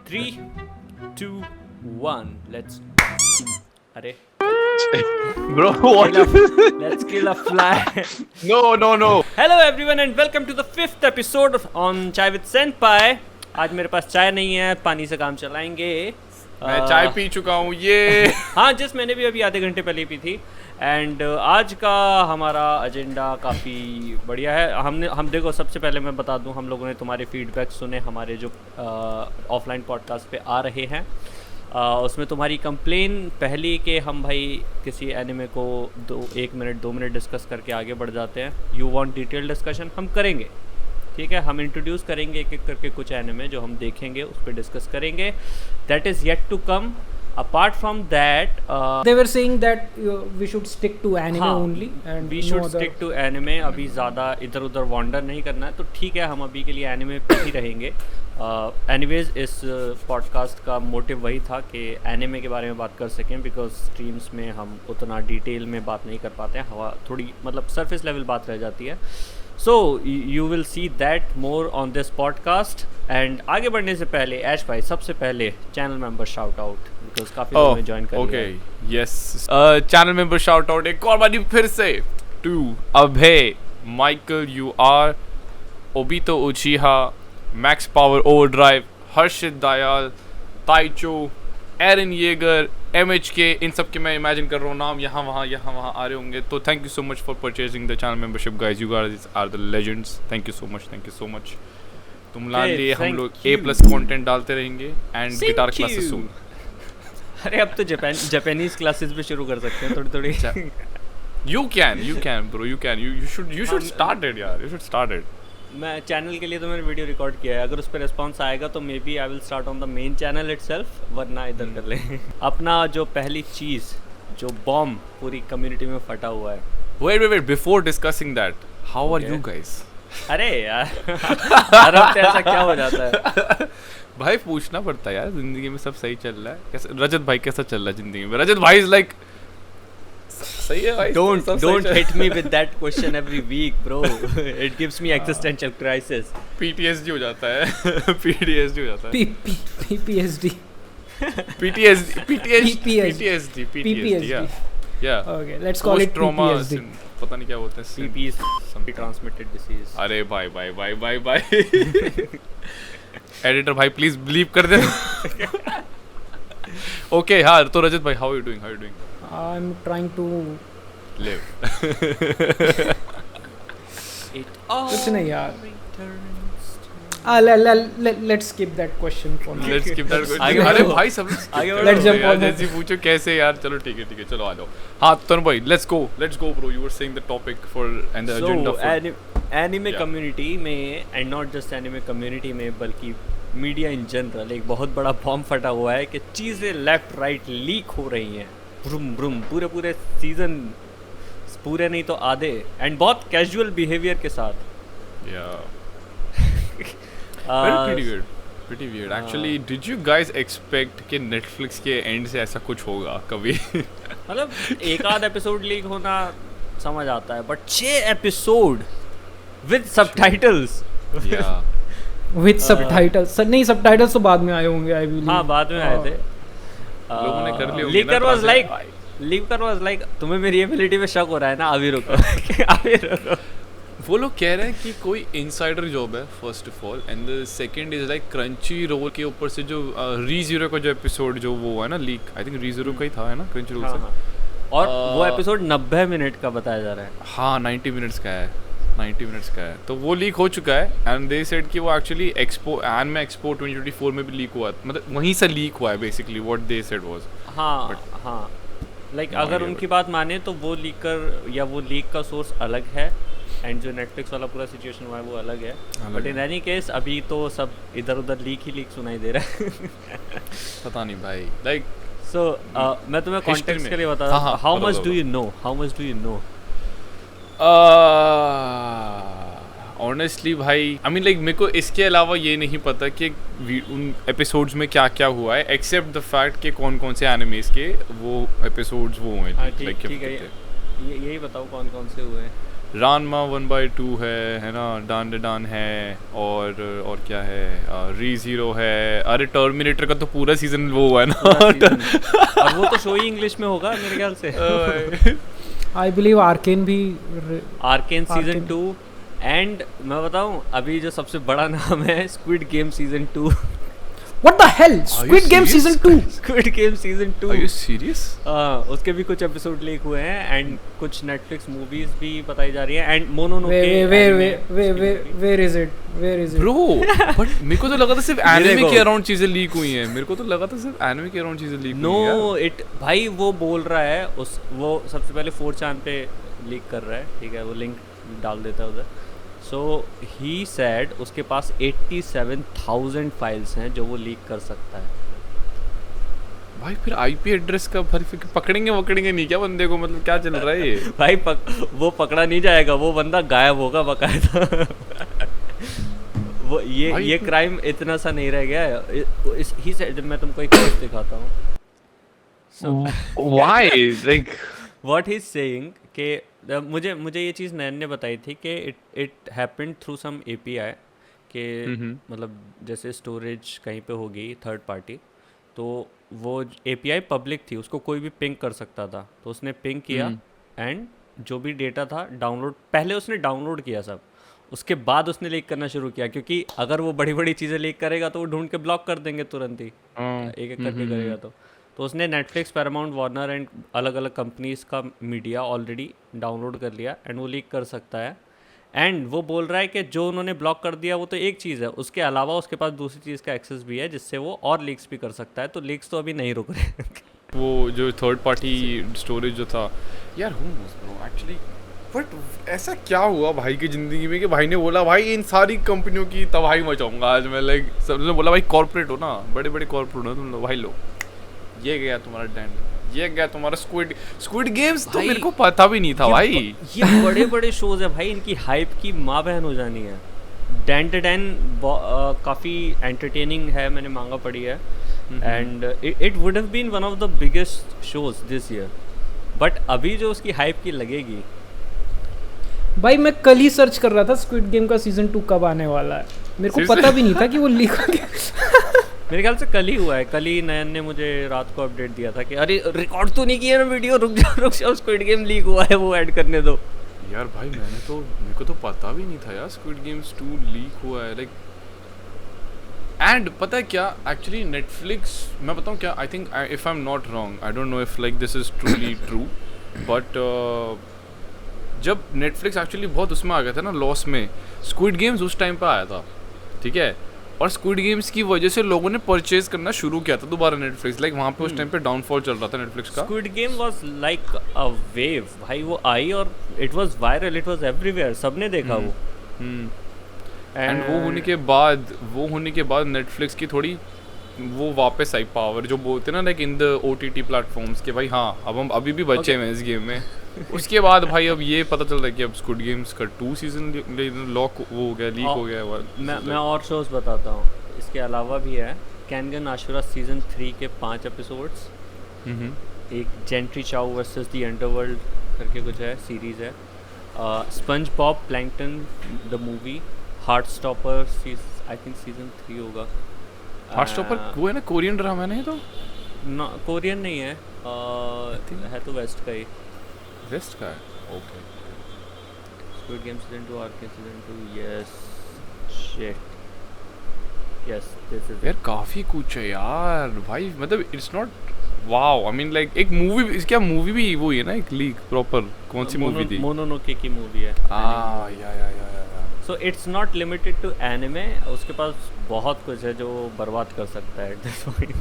3, 2, 1. Let's. Arey. Bro, what? Let's kill a fly. No. Hello everyone and welcome to the 5th episode on Chai with Senpai. आज मेरे पास चाय नहीं है, पानी से काम चलाएंगे. मैं चाय पी चुका हूँ ये. हाँ, जिस मैंने भी अभी आधे घंटे पहले ही पी थी. एंड आज का हमारा एजेंडा काफ़ी बढ़िया है. हम देखो, सबसे पहले मैं बता दूं, हम लोगों ने तुम्हारे फीडबैक सुने हमारे जो ऑफलाइन पॉडकास्ट पे आ रहे हैं. उसमें तुम्हारी कंप्लेन पहली कि हम भाई किसी एनिमे को 1 मिनट 2 मिनट डिस्कस करके आगे बढ़ जाते हैं. यू वांट डिटेल डिस्कशन, हम करेंगे. ठीक है, हम इंट्रोड्यूस करेंगे एक एक करके कुछ एनिमे जो हम देखेंगे, उस पर डिस्कस करेंगे. That is yet to come. Apart from that, they were saying that we should stick to anime only and we should stick to anime. अभी ज़्यादा इधर उधर वॉन्डर नहीं करना है, तो ठीक है, हम अभी के लिए एनिमे पे ही रहेंगे. एनीवेज इस पॉडकास्ट का मोटिव वही था कि एनिमे के बारे में बात कर सकें, बिकॉज स्ट्रीम्स में हम उतना डिटेल में बात नहीं कर पाते हैं. हवा थोड़ी मतलब सरफेस लेवल बात रह जाती है. So you will see that more on this podcast. And आगे बढ़ने से पहले ऐश भाई, सबसे पहले channel member shout out, because काफ़ी लोगों ने ज्वाइन कर लिया. Okay, yes. Channel member shout out एक और बार फिर से to Abhay, Michael U R, Obito Uchiha, Max power overdrive, Harshit Dayal, Taicho, Eren Yeager, MHK. इन सब के मैं इमेजिन कर रहा हूँ नाम यहाँ वहाँ आ रहे होंगे. तो thank you so much for purchasing the channel membership guys. You guys are the legends. Thank you so much. तुम ला लिए हम लोग A+ कंटेंट डालते रहेंगे एंड गिटार क्लासेस सून. अरे अब तो जापानीज क्लासेस भी शुरू कर सकते हैं थोड़ी. You can bro, you should start it यार. You should start it. मैं चैनल के लिए तो मैंने वीडियो रिकॉर्ड किया है. अगर उस पर रिस्पॉन्स आएगा तो maybe I will start on the main channel itself, वरना इधर कर लें. अपना जो पहली चीज़, जो बॉम्ब पूरी कम्युनिटी में फटा हुआ है. Wait, before discussing that, how are you guys? अरे यार हर हफ्ते ऐसा क्या हो जाता है भाई पूछना पड़ता है यार. जिंदगी में सब सही चल रहा है? कैसे रजत भाई, कैसा चल रहा है जिंदगी में? रजत भाई इज लाइक सही है भाई. Don't hit me with that question every week, bro. It gives me existential crisis. PTSD हो जाता है. PTSD हो जाता है. PTSD. Yeah. Okay, let's call it PTSD. पता नहीं क्या बोलते हैं. CP is transmitted disease. अरे भाई. एडिटर भाई प्लीज ब्लीप कर दे. ओके हाँ, तो रजत भाई, how are you doing? I'm trying to live. कुछ नहीं यार. Let's skip that question for now. Let's skip that question. अरे भाई सब Let's jump on. जैसे पूछो कैसे यार. चलो ठीक है, चलो आ जाओ. हाँ तरुण भाई, let's go bro. You were saying the topic for and the agenda for anime community में, and not just anime community में बल्कि मीडिया इन जनरल, एक बहुत बड़ा बॉम्ब फटा हुआ है कि चीज़ें लेफ्ट राइट लीक हो रही हैं. ब्रूम पूरे सीजन, पूरे नहीं तो आधे, एंड बहुत कैजुअल बिहेवियर के साथ. pretty weird actually. Did you guys expect कि Netflix के एंड से ऐसा कुछ होगा कभी? मतलब एक आध एपिसोड लीक होना समझ आता है, but 6 episode with subtitles. With subtitles. नहीं, subtitles तो बाद में आए होंगे, I believe. हाँ, बाद में आए थे. लोगों ने कर लिया. लीकर वाज लाइक तुम्हें मेरी एबिलिटी पे शक हो रहा है ना, अभी रुको. वो लोग कह रहे हैं कि कोई इनसाइडर जॉब है first of all, and the second is like Crunchyroll के ऊपर से जो रीज़ीरो का जो एपिसोड जो वो है ना लीक, आई थिंक रीज़ीरो का ही था, है ना, क्रंची रोल से. और वो एपिसोड 90 मिनट का बताया जा रहा है. हाँ 90 मिनट्स का है. तो वो लीक हो चुका है, एंड दे सेड कि वो एक्चुअली एनमे एक्सपो 2024 में भी लीक हुआ, मतलब वहीं से लीक हुआ है basically. What they said was. हाँ लाइक अगर उनकी बात माने तो वो लीकर या वो लीक का सोर्स अलग है, एंड जो नेटफ्लिक्स वाला पूरा सिचुएशन हुआ है वो अलग है. बट इन एनी केस अभी तो सब इधर उधर लीक सुनाई दे रहा है. पता नहीं भाई. लाइक सो मैं तुम्हें कॉन्टेक्स्ट के लिए बता रहा हूँ. How much do you know? Honestly भाई, आई मीन लाइक मेरे को इसके अलावा ये नहीं पता कि उन एपिसोड्स में क्या क्या हुआ है, एक्सेप्ट द फैक्ट कि कौन से एनिमेस के वो एपिसोड्स वो हुए. ठीक है, यही बताओ कौन से हुए हैं. रानमा 1/2 है ना, डान डान है, और क्या है, री ज़ीरो है, अरे टर्मिनेटर का तो पूरा सीजन वो हुआ है ना। और वो तो शो ही इंग्लिश में होगा मेरे ख्याल से। आई बिलीव आर्केन भी आर्केन सीजन 2, एंड मैं बताऊं अभी जो सबसे बड़ा नाम है squid Game season 2। What the hell, squid Game season 2, squid Game season 2। Are you serious? उसके भी कुछ एपिसोड लीक हुए हैं एंड कुछ नेटफ्लिक्स मूवीज भी बताई जा रही है and Mononoke. Where is it Bro, but मेरे को तो लगा था सिर्फ एनिमे के अराउंड चीजें लीक हुई हैं, मेरे को तो लगा था सिर्फ एनिमे के अराउंड चीजें लीक हुई हैं। नो इट भाई वो बोल रहा है वो सबसे पहले 4chan पे लीक कर रहा है, ठीक है, वो लिंक डाल देता है उधर। सो ही सेड उसके पास 87,000 फाइल्स हैं जो वो लीक कर सकता है। भाई फिर आईपी एड्रेस का पकड़ेंगे नहीं क्या बंदे को, मतलब क्या चल रहा है ये? भाई वो पकड़ा नहीं जाएगा, वो बंदा गायब होगा बकायदा। वो ये क्राइम इतना सा नहीं रह गया है। ही सेड, मैं तुमको एक केस दिखाता हूँ। Why? Like what he is saying कि मुझे ये चीज़ नैन ने बताई थी कि it happened through some API के मतलब जैसे स्टोरेज कहीं पे होगी थर्ड पार्टी, तो वो एपीआई पब्लिक थी, उसको कोई भी पिंग कर सकता था, तो उसने पिंग किया एंड जो भी डेटा था पहले उसने डाउनलोड किया सब, उसके बाद उसने लीक करना शुरू किया, क्योंकि अगर वो बड़ी बड़ी चीज़ें लीक करेगा तो वो ढूंढ के ब्लॉक कर देंगे तुरंत ही, एक एक करके करेगा। तो उसने नेटफ्लिक्स, पैरामाउंट, वार्नर एंड अलग अलग कंपनीज का मीडिया ऑलरेडी डाउनलोड कर लिया एंड वो लीक कर सकता है। एंड वो बोल रहा है कि जो उन्होंने ब्लॉक कर दिया वो तो एक चीज़ है, उसके अलावा उसके पास दूसरी चीज़ का एक्सेस भी है जिससे वो और लीक्स भी कर सकता है। तो लीक्स तो अभी नहीं रुक रहे। वो जो थर्ड पार्टी स्टोरेज जो था यार, एक्चुअली बट ऐसा क्या हुआ भाई की ज़िंदगी में कि भाई ने बोला भाई इन सारी कंपनियों की तबाही मचाऊंगा आज मैं। लाइक सबने बोला भाई कॉर्पोरेट हो ना, बड़े बड़े कॉर्पोरेट हो तुम लोग, भाई लो ये गया तुम्हारा डैंड, ये गया तुम्हारा स्क्विड गेम्स, तो मेरे को पता भी नहीं था भाई। ये बड़े बड़े शोज है भाई, इनकी हाइप की माँ बहन हो जानी है। डैन टू डैन काफ़ी एंटरटेनिंग है, मैंने मांगा पढ़ी है and it would have been one of the biggest shows this year, but अभी जो उसकी हाइप की लगेगी। भाई मैं कल ही सर्च कर रहा था स्क्विड गेम का सीजन 2 कब आने वाला है, मेरे को पता भी नहीं था कि वो लीक हो गया। मेरे ख्याल से कल ही हुआ है, कल ही नयन ने मुझे रात को अपडेट दिया था कि अरे रिकॉर्ड तो नहीं किया ना वीडियो, रुक जाओ स्क्विड गेम लीक हुआ है, वो ऐड करने दो। यार भाई मेरे को तो पता भी नहीं था यार स्क्विड गेम्स 2 लीक हुआ है। लाइक एंड पता है क्या, एक्चुअली नेटफ्लिक्स, मैं बताऊँ क्या, आई think if I am not wrong, I don't know if like this is truly true, but जब नेटफ्लिक्स एक्चुअली बहुत उसमें आ गया था ना, लॉस में, स्क्विड गेम्स उस टाइम पे आया था, ठीक है, और स्क्विड गेम्स की वजह से लोगों ने परचेज करना शुरू किया था दोबारा नेटफ्लिक्स। लाइक वहाँ पे उस टाइम पे डाउनफॉल चल रहा था नेटफ्लिक्स का। Squid game was like a wave भाई, वो आई और it was viral, it was everywhere, सबने देखा वो। एंड वो होने के बाद नेटफ्लिक्स की थोड़ी वो वापस आई पावर, जो बोलते हैं ना like in the OTT platforms के भाई हाँ अब हम अभी भी बच्चे हैं इस गेम में। उसके बाद भाई अब ये पता चल रहा है कि अब स्क्विड गेम्स का 2 सीजन लॉक वो हो गया, लीक हो गया। मैं और शोज बताता हूँ, इसके अलावा भी है कैनगन आशुरा सीजन 3 के 5 एपिसोड्स, एक Jentry Chau versus the Underworld करके कुछ है, सीरीज है, SpongeBob Plankton the movie, Heartstopper I think season 3 होगा। हार्ट स्टॉपर वो है ना कोरियन ड्रामा, नहीं तो ना कोरियन नहीं है, है तो वेस्ट का ही, वेस्ट का है। Okay, Squid Game season 2, Arcane season 2, yes shit yes this is यार काफी कुछ है यार भाई, मतलब it's not wow, I mean like एक मूवी, इसका मूवी भी वो ही है ना एक लीक प्रॉपर, कौन सी मूवी थी? मोनोनोके की मूवी है। Yeah so it's not limited to anime, उसके पास बहुत कुछ है जो बर्बाद कर सकता है एट दिस पॉइंट।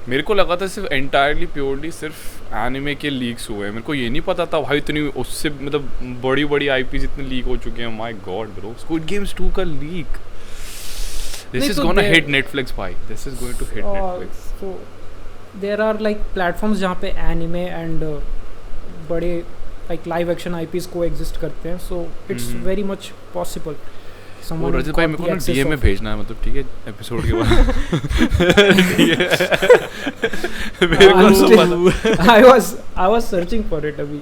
मेरे को लगा था सिर्फ एंटायरली प्योरली सिर्फ एनिमे के लीक्स हुए हैं, मेरे को ये नहीं पता था भाई इतनी उससे मतलब बड़ी बड़ी आईपीज इतने लीक हो चुके हैं। My God bro, Squid Games 2 का leak, this is gonna hit Netflix भाई, this is going to hit Netflix. So there are like platforms जहाँ पे एनिमे एंड बड़े लाइक लाइव एक्शन आईपीज को एग्जिस्ट करते हैं, so it's very much possible. और रजत भाई मेरे को ना डीएम में भेजना है, मतलब ठीक है एपिसोड के बाद। I was searching for it अभी।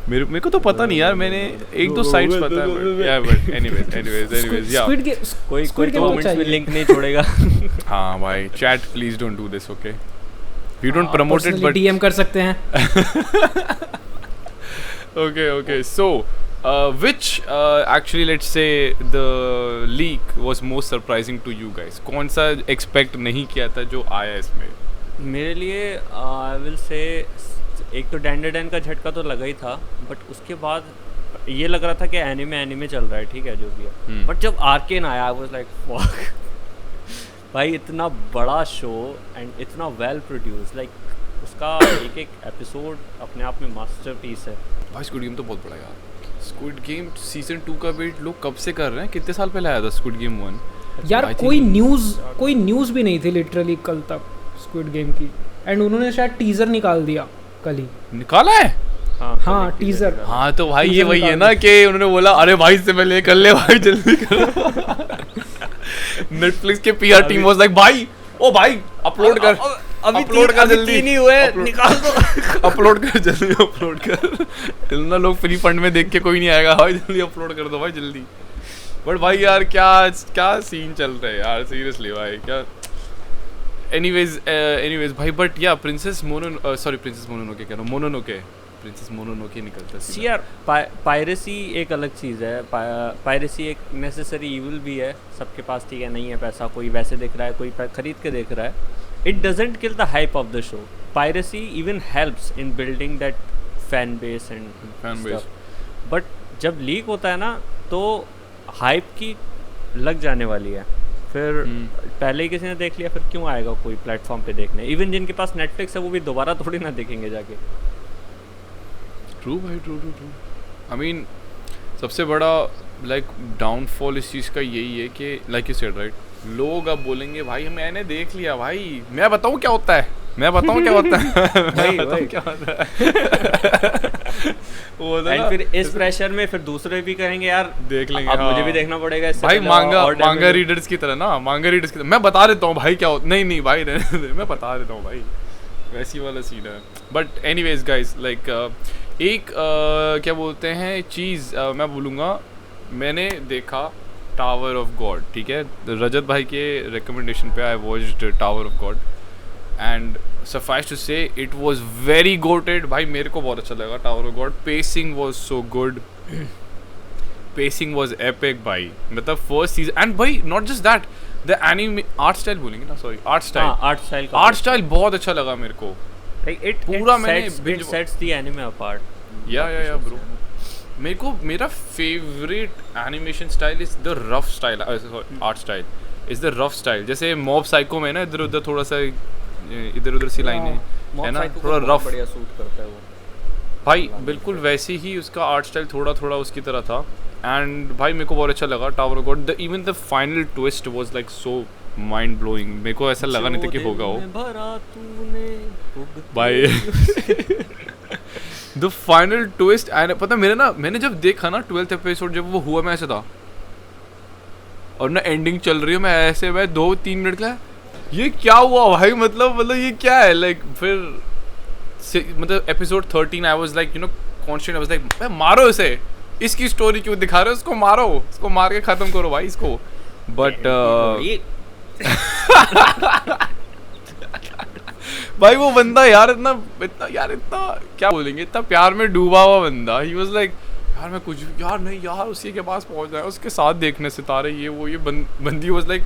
मेरे को तो पता नहीं यार, मैंने एक दो साइट्स पता है बट एनीवेज या स्क्विड कोई Squid Game तो कमेंट्स में चाहिए। लिंक नहीं छोड़ेगा. हाँ भाई, chat please don't do this, okay? We don't promote it but DM कर सकते हैं. okay so which actually let's say the leak was most surprising to you guys? कौन सा expect नहीं किया था जो आया इसमें? मेरे लिए आई विल से एक तो डैंडरडैन का झटका तो लगा ही था, बट उसके बाद ये लग रहा था कि एनिमे चल रहा है, ठीक है जो भी है. बट जब आर्केन आया आई वाज लाइक फक भाई, इतना बड़ा शो एंड इतना वेल प्रोड्यूस, लाइक उसका एक एपिसोड अपने आप में मास्टरपीस है. भाई स्क्विड गेम तो बहुत बड़ा यार. स्क्विड गेम सीजन 2 का वेट लोग कब से कर रहे हैं? कितने साल पहले आया था स्क्विड गेम 1? यार I think- कोई न्यूज़ भी नहीं थी लिटरली कल तक स्क्विड गेम की, एंड उन्होंने शायद टीजर निकाल दिया कल ही. निकाला है? हाँ टीजर. हाँ तो भाई Teaser ये वही है निकाल ना कि उन्होंने बोला अरे भाई इससे पहले कर ले भाई, जल्दी कर. नेटफ्लिक्स के पीआर टीम वाज लाइक भाई ओ भाई अपलोड कर, अभी अपलोड कर जल्दी, नहीं हुए, Upload- निकाल दो. अपलोड कर जल्दी, अपलोड कर. इतना लोग फ्री फंड में देख के कोई नहीं आएगा भाई, जल्दी अपलोड कर दो भाई जल्दी. बट भाई यार क्या सीन चल रहा है यार, सीरियसली भाई क्या. एनीवेज भाई, बट या प्रिंसेस मोनोनोके कह रहा हूँ, प्रिंसेस मोनोनोके निकलता सी यार, पायरेसी एक अलग चीज़ है. पायरेसी एक नेसेसरी इविल भी है. सबके पास ठीक है नहीं है पैसा, कोई वैसे देख रहा है, कोई खरीद के देख रहा है. It doesn't kill the hype of the show. Piracy even helps in building that fan base and Fan base. But जब लीक होता है ना तो हाइप की लग जाने वाली है. फिर पहले ही किसी ने देख लिया, फिर क्यों आएगा कोई प्लेटफॉर्म पे देखने? इवन जिनके पास नेटफ्लिक्स है वो भी दोबारा थोड़ी ना देखेंगे जाके. ट्रू भाई, ट्रू. आई मीन सबसे बड़ा लाइक डाउनफॉल इस चीज़ का यही है कि लाइक यू सेड राइट, लोग अब बोलेंगे भाई मैंने देख लिया भाई, मैं बताऊँ क्या होता है, मैं बताऊँ क्या होता है. वही, मैं बताऊँ वही. क्या होता है. वो होता है एंड ना, फिर इस प्रेशर में फिर दूसरे भी कहेंगे यार देख लेंगे. अब हाँ. मुझे भी देखना पड़ेगा इससे भाई पहले मांगा और मांगा damage रीडर्स की तरह ना, मांगा रीडर्स की तरह मैं बता देता हूँ भाई क्या होता. नहीं भाई रहने दे, मैं बता देता हूँ भाई, वैसी वाला सीन है. बट एनीवेज गाइस लाइक एक क्या बोलते हैं चीज़ मैं बोलूँगा, मैंने देखा टावर ऑफ गॉड, ठीक है, रजत भाई के रिकमेंडेशन पे I watched tower of God and suffice to say it was very goated. भाई मेरे को बहुत अच्छा लगा tower of God. Pacing was so good. Pacing was epic भाई. मतलब फर्स्ट सीजन एंड भाई not just that, the anime art style बोलेंगे ना, सॉरी आर्ट स्टाइल. हाँ, आर्ट स्टाइल बहुत अच्छा लगा मेरे को. इट पूरा मैंने it sets the anime apart. या ब्रो, मेरे को मेरा favourite animation style is the rough style. Art style is the rough style. जैसे मॉब साइको में ना इधर उधर थोड़ा सा इधर उधर सी लाइनें है ना, थोड़ा रफ, बढ़िया सूट करता है वो भाई बिल्कुल वैसे ही उसका आर्ट स्टाइल थोड़ा उसकी तरह था. एंड भाई मेरे को बहुत अच्छा लगा tower of God. Even the final twist was like so mind blowing. मेरे को ऐसा लगा नहीं था कि होगा वो भाई. द फाइनल ट्विस्ट एंड पता मैंने जब देखा ना 12th एपिसोड जब वो हुआ, मैं ऐसा था और ना एंडिंग चल रही है, मैं ऐसे मैं 2-3 मिनट का ये क्या हुआ भाई, मतलब ये क्या है लाइक. फिर मतलब episode 13 I was like you no constant, I was like मारो इसे, इसकी स्टोरी क्यों दिखा रहे हो, उसको मारो, उसको मार के खत्म करो भाई इसको. बट भाई वो बंदा यार इतना क्या बोलेंगे, इतना प्यार में डूबा हुआ बंदा. ही वाज लाइक यार मैं कुछ यार नहीं यार उसी के पास पहुंच जाए, उसके साथ देखने सितारे ये वो ये बंदी वाज लाइक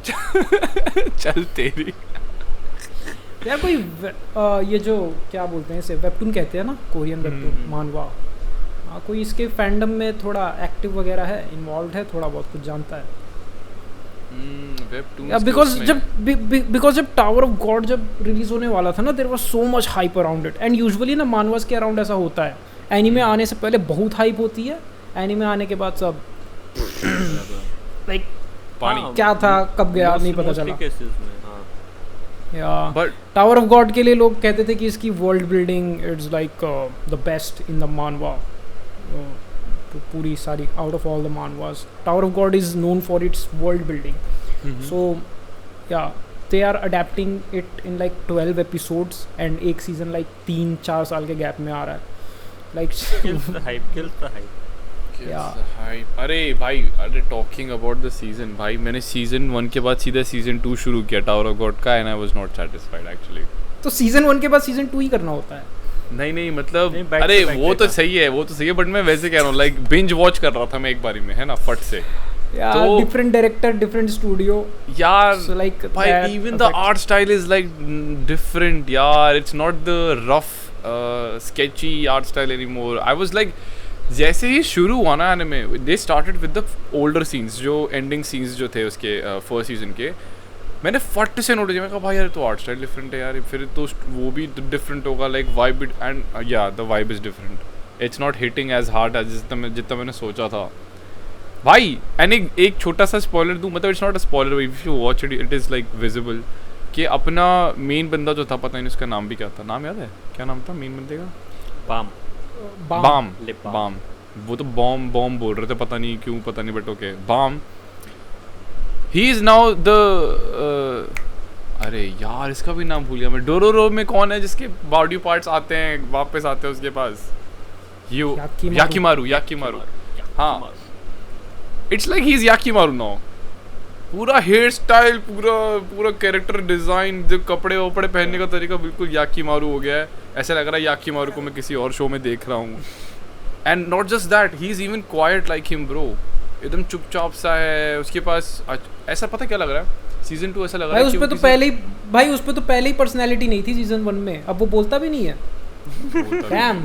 चल तेरी. यार कोई ये जो क्या बोलते हैं इसे वेबटून कहते हैं ना, कोरियन वेबटून मानवा, कोई इसके फैंडम में थोड़ा एक्टिव वगैरह है, इन्वॉल्व है, थोड़ा बहुत कुछ जानता है. बिकॉज जब टावर ऑफ गॉड जब रिलीज होने वाला था ना, there was so much hype around it. And usually ना मानवास के अराउंड ऐसा होता है, एनीमे आने से पहले बहुत हाइप होती है, एनीमे आने के बाद सब लाइक पानी क्या था कब गया नहीं पता चला. केसेस में हाँ. या बट टावर ऑफ गॉड के लिए लोग कहते थे कि इसकी world building it's like the best in the manhwa. पूरी सारी out of all the manhwas Tower of God is known for its world building. So yeah they are adapting it in like 12 episodes and एक season like 3-4 साल के gap में आ रहा है. like Kills the hype, kills the hype. Yeah. अरे भाई, अरे talking about the season, भाई मैंने सीजन 1 के बाद सीधा सीजन 2 शुरू किया टावर ऑफ गॉड का, and I was not satisfied actually. तो सीजन 1 के बाद सीजन 2 ही करना होता है. नहीं मतलब नहीं, back to अरे back वो तो देखा. सही है, वो तो सही है, बट मैं वैसे कह रहा हूँ लाइक बिंज वॉच कर रहा था मैं एक बारी में, है ना, फट से. Yeah, तो- different director, different studio. यार So like भाई that even the affects- art style is like different यार, it's not the rough sketchy art style anymore. I was like, जैसे ही शुरू हुआ ना anime, they started with the older scenes, जो ending scenes जो थे उसके फर्स्ट सीजन के, मैंने फट से नोटिस किया. मैं कहा भाई यार तो आर्ट स्टाइल डिफरेंट है यार, फिर तो वो भी डिफरेंट होगा, like vibe and yeah the vibe is different. It's not hitting as hard as जितना मैंने सोचा था भाई. एंड एक छोटा सा स्पॉइलर दूँ, मतलब it's not a spoiler, if you watch it it is like visible कि अपना मेन बंदा जो था, पता नहीं उसका नाम भी क्या था, नाम याद है क्या नाम था मेन बंदे का? Bam. Balm. Lip balm. Balm. वो तो बॉम बोल रहे थे, पता नहीं क्यों, पता नहीं, but okay balm. He is now the अरे यार इसका भी नाम भूल गया मैं. डोरोरो में कौन है जिसके बॉडी पार्ट्स आते हैं वापस आते हैं उसके पास? You Yakimaru. हाँ, it's like he is Yakimaru now. पूरा हेयर स्टाइल, पूरा कैरेक्टर डिजाइन, जो कपड़े वपड़े पहनने का तरीका बिल्कुल याकीमारू हो गया है. ऐसा लग रहा है याकीमारू को मैं किसी और शो में देख रहा हूँ. And not just that, he is even quite like him bro. एकदम चुपचाप सा है. उसके पास ऐसा पता क्या लग रहा है सीजन 2, ऐसा लग रहा भाई है उस पे तो पहले ही पर्सनालिटी नहीं थी सीजन 1 में. अब वो बोलता भी नहीं है. Damn.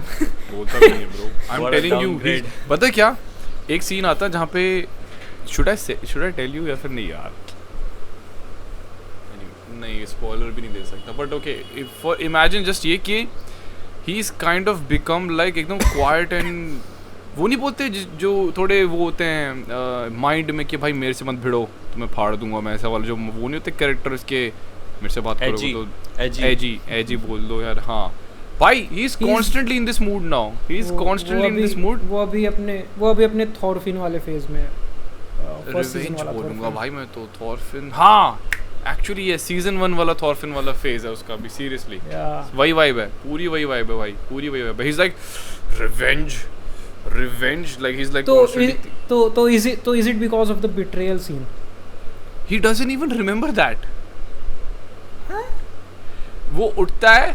बोलता भी नहीं है bro. I am What a telling you. downgrade. पता है क्या, एक सीन आता है जहाँ पे शुड आई टेल यू या फिर नहीं यार, नहीं स्पॉइलर भी नहीं दे सकता, but okay, for imagine just ये कि he is kind of become like एकदम क्वाइट एंड वो नहीं बोलते जो थोड़े वो होते हैं माइंड में कि भाई मेरे से मत भिड़ो तो मैं फाड़ दूंगा, मैं ऐसा वाला जो वो नहीं होते कैरेक्टर इसके, मेरे से बात करोगे तो एजी बोल दो यार. हाँ भाई, he is constantly in this mood now. He is constantly in this mood. वो अभी अपने थॉरफिन वाले फेज में है. फर्स्ट सीजन रिवेंज वाला बोलूंगा थॉरफिन. भाई मैं तो. थॉरफिन, हाँ एक्चुअली ये सीजन 1 वाला थॉरफिन वाला फेज है उसका भी. सीरियसली वही वाइब है, पूरी वही वाइब है भाई, पूरी वही वाइब है. He is like revenge like he is like तो is it because of the betrayal scene? He doesn't even remember that. वो उठता है,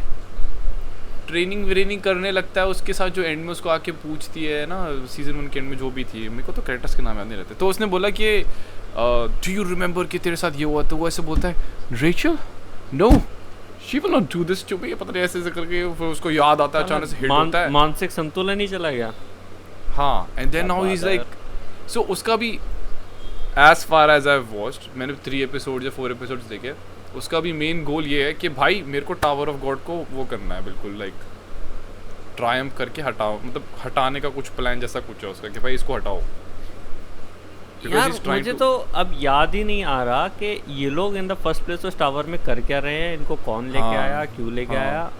ट्रेनिंग करने लगता है उसके साथ, जो एंड में उसको आके पूछती है ना सीजन 1 के एंड में जो भी थी, मेरे को तो कैरेक्टर्स के नाम याद नहीं रहते, तो उसने बोला कि डू यू रिमेंबर कि तेरे साथ ये हुआ, तो वो ऐसे बोलता है Rachel no she will not do this to me, पता नहीं ऐसे करके फिर उसको याद आता है, अचानक से हिट होता है. मानसिक संतुलन ही चला गया. हाँ, and then now he is like, so उसका भी as far as I watched, मैंने 3 एपिसोड या 4 एपिसोड्स देखे, उसका भी मेन गोल ये है कि भाई मेरे को टावर ऑफ गॉड को वो करना है बिल्कुल लाइक ट्रायम्फ करके हटाओ, मतलब हटाने का कुछ प्लान जैसा कुछ है उसका कि भाई इसको हटाओ. यार मुझे तो अब याद ही नहीं आ रहा कि ये लोग इन द फर्स्ट प्लेस उस टावर में कर क्या रहे हैं, इनको कौन लेके हाँ, आया, क्यों लेके हाँ. आया,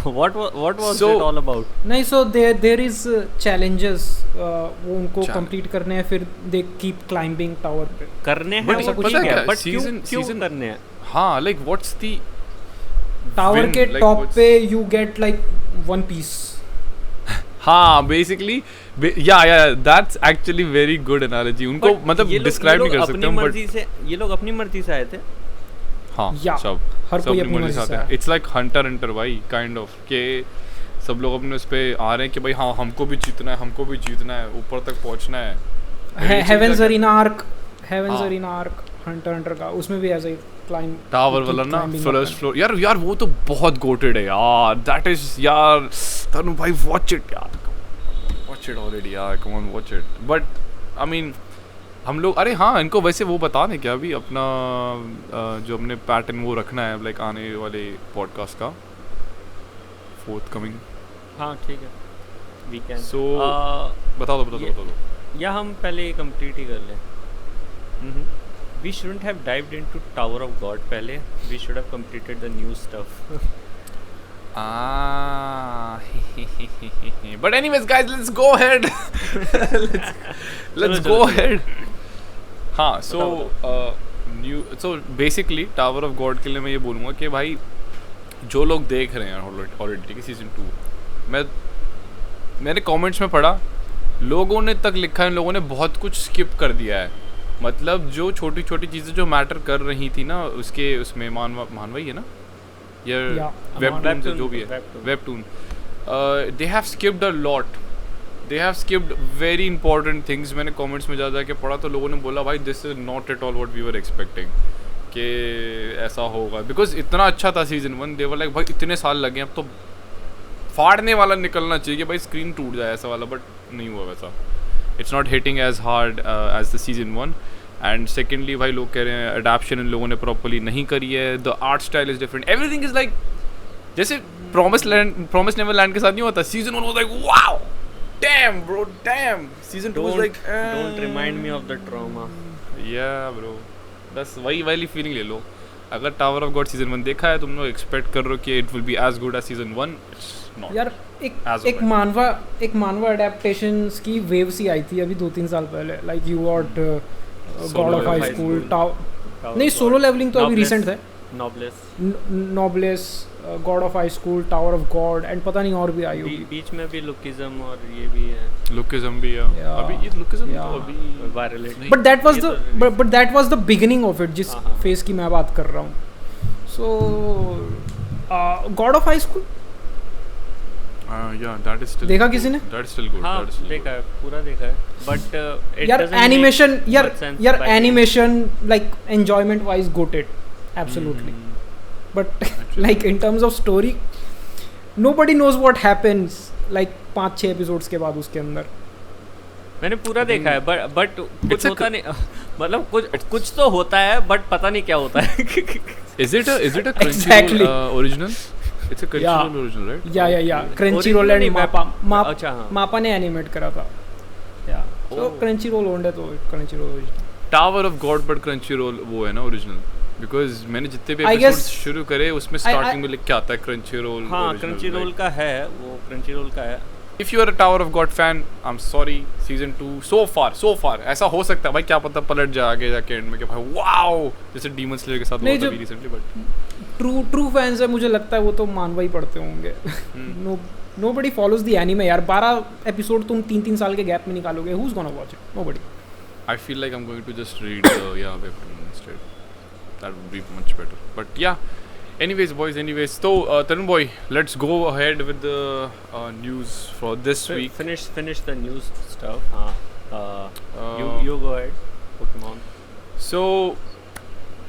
what was So- it all about? नहीं, सो देयर इज चैलेंजेस, वो उनको Challenge. कंप्लीट करने हैं, फिर दे कीप क्लाइंबिंग टावर पे. करने हैं But वो पता ठीक क्या, है, बट season- क्यों season- करने हैं? हाँ, लाइक व्हाट्स द टावर के like टॉप what's- पे you get like One Piece. हाँ basically yeah that's actually very good analogy. उनको But मतलब ये लोग- डिस्क्राइब ये नहीं लोग कर सकते अपनी हम, मर्जी से, ये लोग अपनी मर्जी से आए थे. हाँ Yeah, सब हर कोई अपनी मर्जी से आते हैं. आया. इट्स लाइक हंटर भाई काइंड ऑफ के सब लोग अपने उस पे आ रहे हैं कि भाई हाँ हमको भी जीतना है, ऊपर तक पहुंचना है. हेवेंस अरीना आर्क, हाँ. हंटर का, उसमें भी ऐसा ही क्लाइंब टावर वाला ना फर्स्ट फ्लोर, यार वो तो बहुत गोटेड है यार. दैट इज यार तनु भाई, वॉच इट यार, वॉच इट ऑलरेडी यार, come on watch it. But I mean हम लोग, अरे हाँ इनको वैसे वो बता दें क्या अभी अपना जो हमने पैटर्न वो रखना है लाइक आने वाले पॉडकास्ट का फोर्थ कमिंग. हाँ ठीक है, वी कैन. So, बता दो. या हम पहले कंप्लीट ही कर लें. We shouldn't have dived into Tower of God पहले. We should have completed the new stuff. But anyways guys, let's go ahead. let's go ahead. हाँ, so basically Tower of God के लिए मैं ये बोलूँगा कि भाई जो लोग देख रहे हैं ऑलरेडी सीजन 2, मैं मैंने कमेंट्स में पढ़ा, लोगों ने तक लिखा है, लोगों ने बहुत कुछ स्किप कर दिया है। मतलब जो छोटी छोटी चीज़ें जो मैटर कर रही थी ना उसके उसमें मानवा ही है ना या वेबटून से जो भी है webtoon, they have skipped a lot, they have skipped very important things. मैंने कमेंट्स में जा जाके पढ़ा तो लोगों ने बोला भाई this is not at all what we were expecting कि ऐसा होगा, बिकॉज इतना अच्छा था सीजन 1। दे वर लाइक भाई इतने साल लगे अब तो फाड़ने वाला निकलना चाहिए भाई, स्क्रीन टूट जाए ऐसा वाला, बट नहीं हुआ वैसा। It's not hitting as hard as the season 1। And secondly भाई लोग कह रहे हैं अडेप्शन इन लोगों ने प्रॉपरली नहीं करी है, the art style is different, everything is like जैसे प्रॉमिस नेवरलैंड के साथ नहीं होता, season 1 was like wow damn bro damn, season 2 was like don't remind me of the trauma. या ब्रो बस वही वाली फीलिंग ले लो। अगर टावर ऑफ गॉड सीजन 1 देखा है तुम लोग एक्सपेक्ट कर रहे हो कि it will be as good as season 1, it's not यार एक मानवा अडेप्टेशंस की वेव सी आई थी अभी 2-3 साल पहले, like you got God of High School, नहीं सोलो लेवलिंग तो अभी रिसेंट है, Noblesse, God of High School, Tower of God and पता नहीं और भी आई होगी बीच में भी लुकिज्म और ये भी है, लुकिज्म भी है अभी, ये लुकिज्म तो अभी वायरल नहीं, but that was the beginning of it जिस फेज की मैं बात कर रहा हूँ। So God of High School yeah that is still देखा किसी ने? that is still good, हाँ that is still देखा good. है, पूरा देखा है, बट यार एनिमेशन यार animation like enjoyment wise goated absolutely, but like in terms of story nobody knows what happens like 5-6 episodes के बाद उसके अंदर। मैंने पूरा देखा है बट कुछ होता नहीं, मतलब कुछ तो होता है बट पता नहीं क्या होता है। Is it a Crunchyroll Exactly. Original? It's a Crunchyroll original, right? या Crunchyroll एंड अच्छा हाँ मापा ने एनिमेट करा था, या तो Crunchyroll ओन्ड है तो Crunchyroll original. Tower of God but Crunchyroll वो है ना ओरिजिनल, बिकॉज मैंने जितने भी I एपिसोड्स guess- शुरू करे उसमें स्टार्टिंग में लिख के आता है Crunchyroll हाँ original, क्रंचीरोल right? का है, वो क्रंचीरोल का है। If you are a Tower of God fan, I'm sorry, season 2 so far ऐसा हो सकता है भाई, क्या पता पलट जाए आगे जाके एंड में कि भाई वाओ, जैसे Demon Slayer के साथ हुआ था रिसेंटली, बट ट्रू फैंस है, मुझे लगता है वो तो मानवा ही पढ़ते होंगे। नोबडी फॉलोज द एनीमे यार, 12 एपिसोड तुम 3-3 साल के गैप में निकालोगे, who is gonna watch it? Nobody. I feel like I'm going to just read webtoon instead. That would be much better. But yeah, anyways boys, so Tarun boy, let's go ahead with the news for this week. Finish the news stuff. You go ahead. Pokemon. So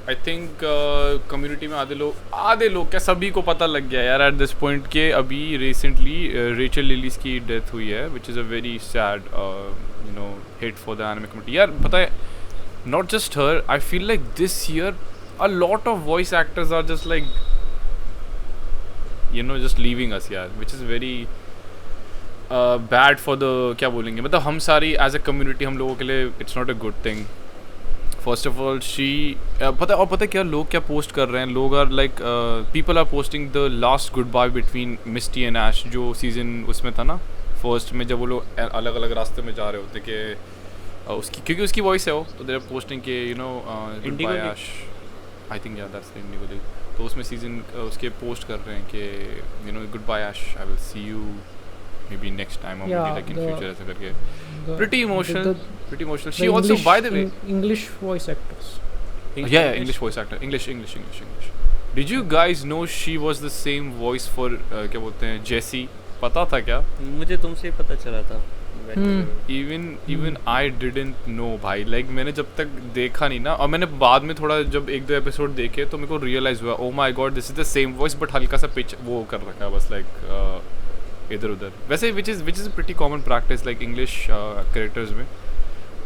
I think community में आधे लोग क्या सभी को पता लग गया यार at this point के अभी recently रेचल लिलीज की डेथ हुई है, which is a very sad hit for the anime community. यार पता है, not just her, I feel like this year a lot of voice actors are just like just leaving us यार, which is very bad for the क्या बोलेंगे, मतलब हम सारी as a community हम लोगों के लिए it's not a good thing. First of all पता क्या लोग क्या पोस्ट कर रहे हैं, लोग are like people are posting the last goodbye between Misty and Ash, जो सीजन उसमें था ना फर्स्ट में, जब वो लोग अलग अलग रास्ते में जा रहे होते कि उसकी क्योंकि उसकी वॉइस है वो, तो देर पोस्टिंग के goodbye Ash, I think यार दैट्स द इंडिगो लीग, तो उसमें सीजन उसके पोस्ट कर रहे हैं कि goodbye Ash, I will see you maybe next time or maybe like in future ऐसा करके, pretty emotional. She also, by the way, English voice actors. Yeah, English voice actor, English. Did you guys know she was the same voice for क्या बोलते हैं Jessie? पता था क्या? मुझे तुमसे ही पता चला था। Even I didn't know भाई, like मैंने जब तक देखा नहीं ना, और मैंने बाद में थोड़ा जब 1-2 एपिसोड देखे तो मेरे को रियलाइज हुआ, oh my god, this is the same voice but हल्का सा पिच वो कर रखा है बस, like इधर उधर, वैसे which is a pretty common practice like English characters में,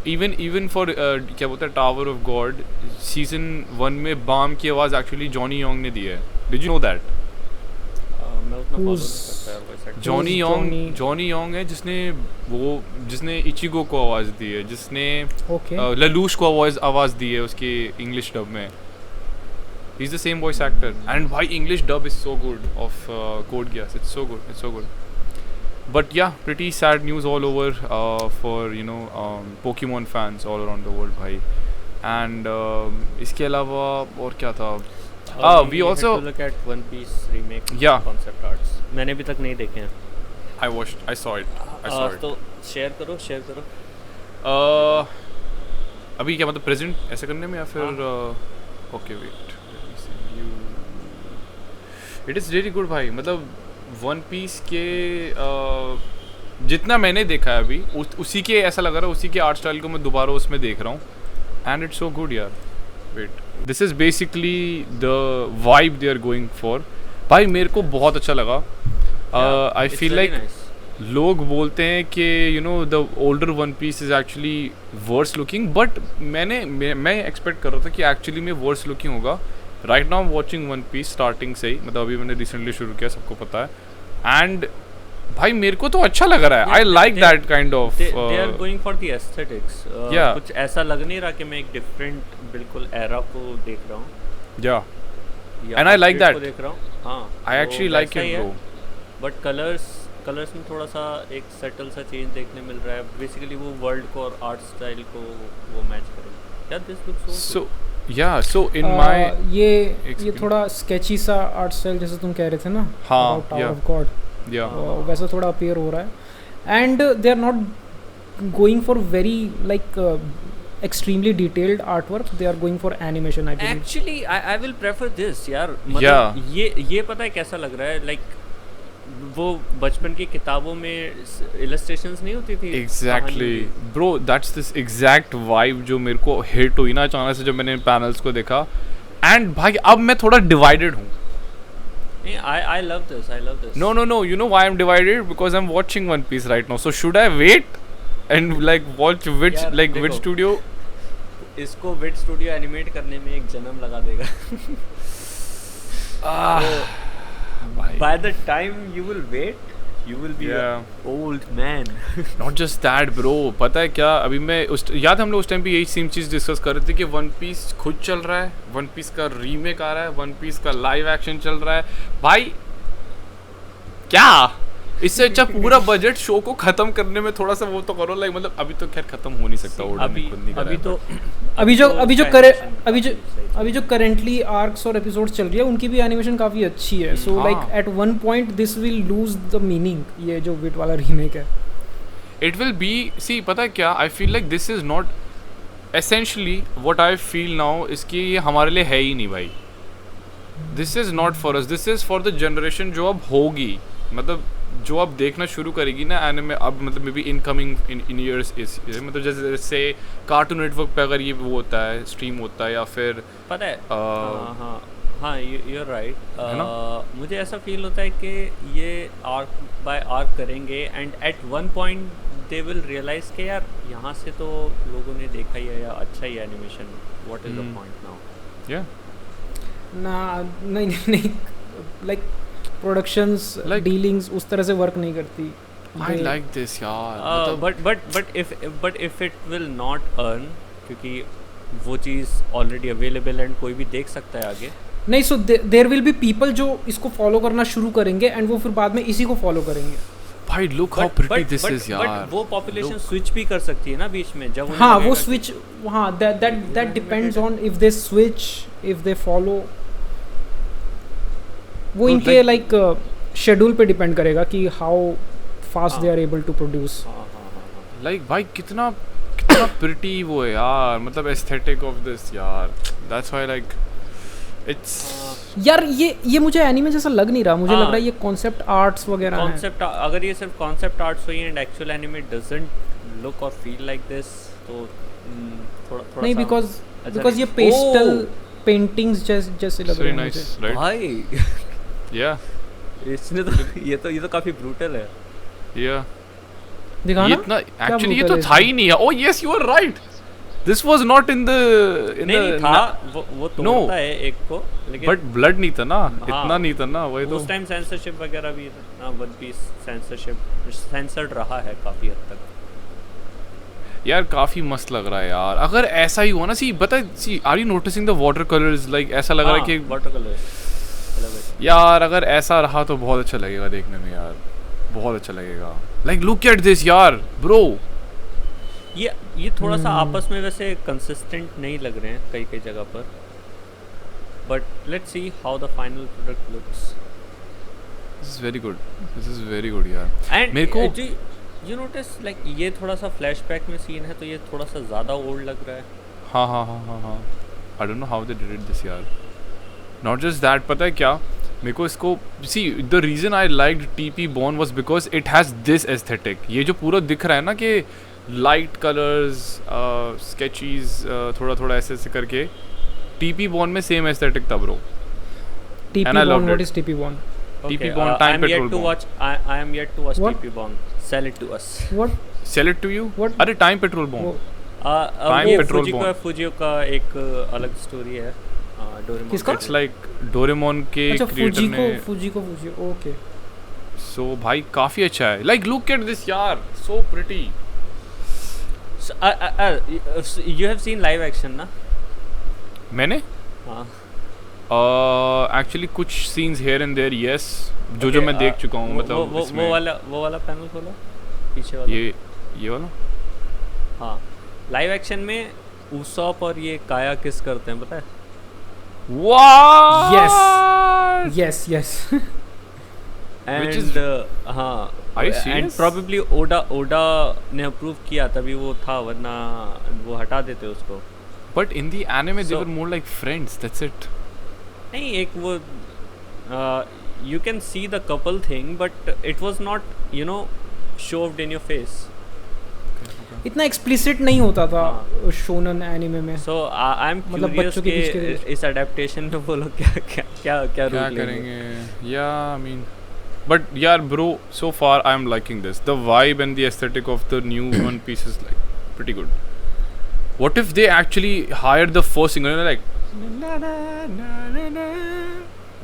even for क्या बोलते हैं टावर ऑफ गॉड सीजन 1 में बाम की आवाज़ एक्चुअली जॉनी यॉन्ग ने दी है। Did you know that? मैं उतना फॉलो नहीं करता। जॉनी यॉन्ग है जिसने इचिगो को आवाज़ दी है, जिसने ललूश को आवाज़ दी है उसकी इंग्लिश डब में। He's the same voice actor, and why English dub is so good of Code Geass. It's so good. But yeah, pretty sad news all over for Pokemon fans all around the world, भाई. And इसके अलावा और क्या था? We also look at One Piece remake yeah concept arts. मैंने अभी तक नहीं देखे हैं. I saw it. तो शेयर करो अभी क्या मतलब प्रेजेंट ऐसे करने में या फिर okay wait it is really good भाई मतलब वन पीस के जितना मैंने देखा है अभी उसी के ऐसा लग रहा है उसी के आर्ट स्टाइल को मैं दोबारा उसमें देख रहा हूँ एंड इट्स सो गुड यार wait this is basically the vibe they are going for भाई मेरे को बहुत अच्छा लगा आई फील लाइक लोग बोलते हैं कि you know the older One Piece is actually worse looking but मैं एक्सपेक्ट कर रहा था कि एक्चुअली में वर्स लुकिंग होगा right now watching One Piece starting से ही मतलब अभी मैंने रिसेंटली शुरू किया सबको पता है एंड भाई मेरे को तो अच्छा लग रहा है I like that kind of they are going for the aesthetics Yeah. कुछ ऐसा लग नहीं रहा कि मैं एक डिफरेंट बिल्कुल एरा को देख रहा हूँ या या And I like upgrade that. को देख रहा हूँ हाँ I actually like it bro but colours में थोड़ा सा एक सेटल सा चेंज देखने मिल रहा है बेसिकली वो वर्ल्ड को और आर्ट स्टाइल को वो मैच करेगा यार दिस लुक्स सो या सो इन माय ये experience- थोड़ा स्केची सा आर्ट स्टाइल जैसे तुम कह रहे थे ना हाँ, टावर yeah. ऑफ गॉड या वैसा थोड़ा अपीयर हो रहा है and they are not going for very like extremely detailed artwork, they are going for animation, I believe. Actually, I will prefer this यार Yeah. मतलब ये पता है कैसा लग रहा है like वो बचपन की किताबों में illustrations नहीं होती थी exactly bro that's this exact vibe जो मेरे को हिट हुई ना अचानक से जब मैंने पैनल्स को देखा एंड भाई अब मैं थोड़ा डिवाइडेड हूँ I love this No, you know why I'm divided? Because I'm watching One Piece right now. So should I wait and like watch which यार, which देखो, studio? इसको विट स्टूडियो एनिमेट करने में एक जन्म लगा देगा by the time you will wait you will be an old man Not just that, bro. पता है क्या? अभी मैं याद हम लोग उस टाइम पे यही सेम चीज़ डिस्कस कर रहे थे कि वन पीस खुद चल रहा है, वन पीस का रीमेक आ रहा है, वन पीस का लाइव एक्शन चल रहा है. भाई क्या इससे अच्छा पूरा बजट शो को खत्म करने में थोड़ा सा वो तो करो लाइक मतलब अभी तो खैर खत्म हो नहीं सकता order ने खुद नहीं करा है. अभी जो करेंटली आर्क्स और एपिसोड्स चल रही है उनकी भी एनिमेशन काफी अच्छी है so like at one point this will lose the meaning ये जो विट वाला रीमेक है It will be, see, पता है क्या? I feel like this is not essentially what I feel now is कि ये हमारे लिए है ही नहीं भाई. This is not for us. This is for the generation जो अब होगी. मतलब जो अब देखना शुरू करेगी ना एनिमे अब मतलब may be incoming in years इस मतलब जैसे कार्टून नेटवर्क पे अगर ये वो होता है स्ट्रीम होता है या फिर पता है हाँ यू आर राइट मुझे ऐसा फील होता है कि ये आर्क बाय आर्क करेंगे and at one point they will realise के यार यहाँ से तो लोगों ने देखा ही है या अच्छा ही animation what is the point now या नहीं लाइक प्रोडक्शंस डीलिंग्स उस तरह से वर्क नहीं करती I like this यार but if it will not earn क्योंकि वो चीज़ ऑलरेडी अवेलेबल एंड कोई भी देख सकता है आगे नहीं so there will be people जो इसको फॉलो करना शुरू करेंगे एंड वो फिर बाद में इसी को फॉलो करेंगे भाई look how pretty this is यार बट वो पॉपुलेशन स्विच भी कर सकती है ना बीच में जब हाँ वो स्विच हाँ that depends on if they switch if they follow वो इनके लाइक शेड्यूल पे डिपेंड करेगा कि how fast they are able to produce like भाई कितना प्रिटी वो है यार मतलब एस्थेटिक ऑफ दिस यार दैट्स व्हाई लाइक इट्स यार ये मुझे एनीमे जैसा लग नहीं रहा मुझे लग रहा है ये कॉन्सेप्ट आर्ट्स वगैरह हैं कॉन्सेप्ट अगर ये सिर्फ कॉन्सेप्ट आर्ट्स हुई and actual anime doesn't look और फील लाइक दिस तो थोड़ा नहीं बिकॉज़ ये पेस्टल पेंटिंग्स जैसे लग रहे हैं मुझे भाई या इसने तो ये तो काफी ब्रूटल है या दिखाना इतना एक्चुअली ये तो था ही नहीं है oh yes you are right this was not in the नहीं था वो तोड़ता है एक को लेकिन बट ब्लड नहीं था ना इतना नहीं था ना वही तो उस टाइम सेंसरशिप वगैरह भी ना वन पीस सेंसर्ड रहा है काफी हद तक यार काफी मस्त लग रहा है यार अगर ऐसा ही हुआ ना सी बता see are you noticing the water colours like ऐसा लग रहा है कि वाटर कलर्स यार अगर ऐसा रहा तो बहुत अच्छा लगेगा देखने में यार बहुत अच्छा लगेगा लाइक लुक एट दिस यार ब्रो ये थोड़ा सा आपस में वैसे कंसिस्टेंट नहीं लग रहे हैं कई जगह पर but let's see how the final product looks This is very good. This is very good यार. एंड मेरे को यू नोटिस लाइक ये थोड़ा सा फ्लैशबैक में सीन है तो ये थोड़ा सा ज़्यादा ओल्ड लग रहा है. हाँ. I don't know how they did this यार. Not just that, पता है क्या? मेरे को इसको see the reason I liked TP Born was because it has this aesthetic. ये जो पूरा दिख रहा है ना कि light colors, sketches, थोड़ा ऐसे करके TP Born में same aesthetic था bro. TP And I Bond, loved what it. is TP Bond? TP Bond, Time I'm Patrol yet to Bond. watch. I am yet to watch What? TP Bond. Sell it to us. What? Sell it to you? What? अरे Time Patrol Bond. वो, अब Time Patrol Bond. फुजियो का एक अलग story है. Doraemon किसका? It's like Doraemon के अच्छा creator ने. Fujiko okay. So भाई काफी अच्छा है. Like look at this यार, so pretty. You have seen live action ना? मैंने हाँ. एक्चुअली कुछ scenes here and there yes जो मैं देख चुका हूँ मतलब इसमें वो वाला पैनल खोलो पीछे वाला. ये वाला हाँ. लाइव एक्शन में उसॉप और ये काया किस करते हैं पता है? वाह Yes. Which एंड is- हाँ. Are you and serious? Probably Oda ने अप्रूव किया तभी वो था वरना वो हटा देते उसको. But in the anime they So- were more like friends that's it नहीं एक वो you can see the couple thing but it was not you know shoved in your face. इतना एक्सप्लिसिट नहीं होता था हाँ. शोनन एनिमे में. सो I M मतलब क्यूरियस बच्चों के बीच के कि रेस. इस अडेप्टेशन में वो लोग क्या क्या रूल लेंगे. करेंगे या आई मीन बट यार bro so far I am liking this the vibe and the aesthetic of the new One Piece is like pretty good. What if they actually hire the first singer like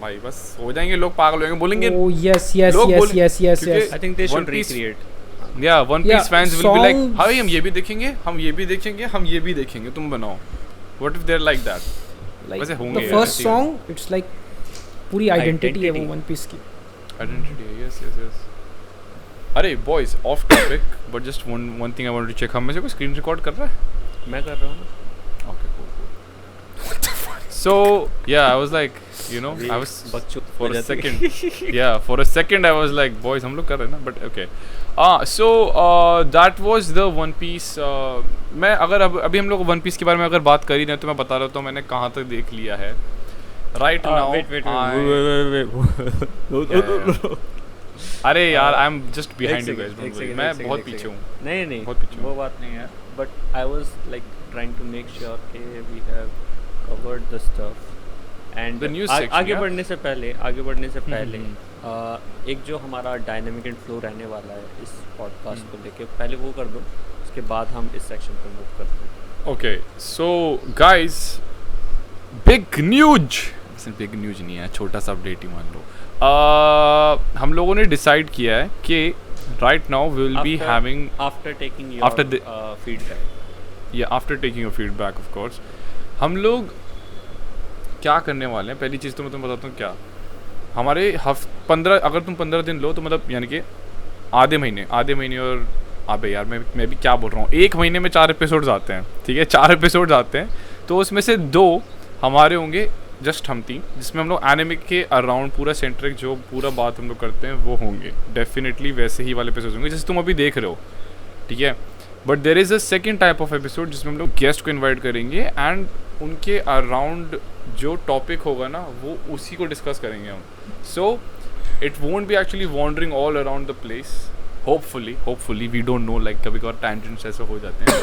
भाई बस हो जाएंगे लोग पागल होंगे बोलेंगे Oh yes. लोग बोल- क्योंकि- I think they One should Piece- recreate. Yeah one Yeah, piece fans will be like songs- हां हम ये भी देखेंगे हम ये भी देखेंगे हम ये भी देखेंगे तुम बनाओ. What if they are like that. Like वैसे होंगे the यार, first ऐसे ही song, it's like पूरी आइडेंटिटी है वो Identity. वन पीस की. Identity yes. अरे boys off topic but just one thing I want to check हम में से कोई स्क्रीन रिकॉर्ड कर रहा है. मैं कर रहा हूँ. Okay, cool. So yeah, I was like, you know, I was बकचोद for हो a जाती है. second. Yeah, for a second I was like, boys, हम लोग कर रहे हैं ना, but okay. So that was the One Piece. मैं अगर अभी हम लोग One Piece के बारे में अगर बात कर ही रहे हैं तो मैं बता रहा हूँ मैंने कहाँ तक देख लिया है. Right now. Wait. अरे यार, I am just एक behind you second, guys. एक don't worry. second, मैं एक second, बहुत एक पीछे second. हूँ. नहीं बहुत पीछे वो हूँ. बात नहीं है but I was like trying to make sure कि we have covered the stuff and The news section, आगे yeah? बढ़ने से पहले एक जो हमारा डायनामिक एंड फ्लो रहने वाला है इस पॉडकास्ट को लेके पहले वो कर दो उसके बाद हम इस सेक्शन पे मूव करते हैं. Okay, so guys, big news. वैसे बिग न्यूज नहीं है, छोटा सा अपडेट ही मान लो. हम लोगों ने डिसाइड किया है कि right now we will be having after taking after the- feedback. Yeah after taking your feedback of course हम लोग क्या करने वाले हैं. पहली चीज़ तो मैं तुम्हें बताता हूँ क्या. हमारे 15 अगर तुम 15 दिन लो तो मतलब यानी कि आधे महीने और अबे यार मैं भी क्या बोल रहा हूँ. एक महीने में 4 एपिसोड्स आते हैं. ठीक है, 4 एपिसोड्स आते हैं तो उसमें से 2 हमारे होंगे जस्ट हम 3 जिसमें हम लोग एनिमे के अराउंड पूरा सेंट्रिक जो पूरा बात हम लोग करते हैं वो होंगे. डेफिनेटली वैसे ही वाले एपिसोड्स होंगे जैसे तुम अभी देख रहे हो. ठीक है, but there is a second type of episode जिसमें हम लोग गेस्ट को इन्वाइट करेंगे एंड उनके अराउंड जो टॉपिक होगा ना वो उसी को डिस्कस करेंगे हम. So it won't be actually wandering all around the place. Hopefully we don't know like कभी कभार टैंजेंट्स ऐसे हो जाते हैं.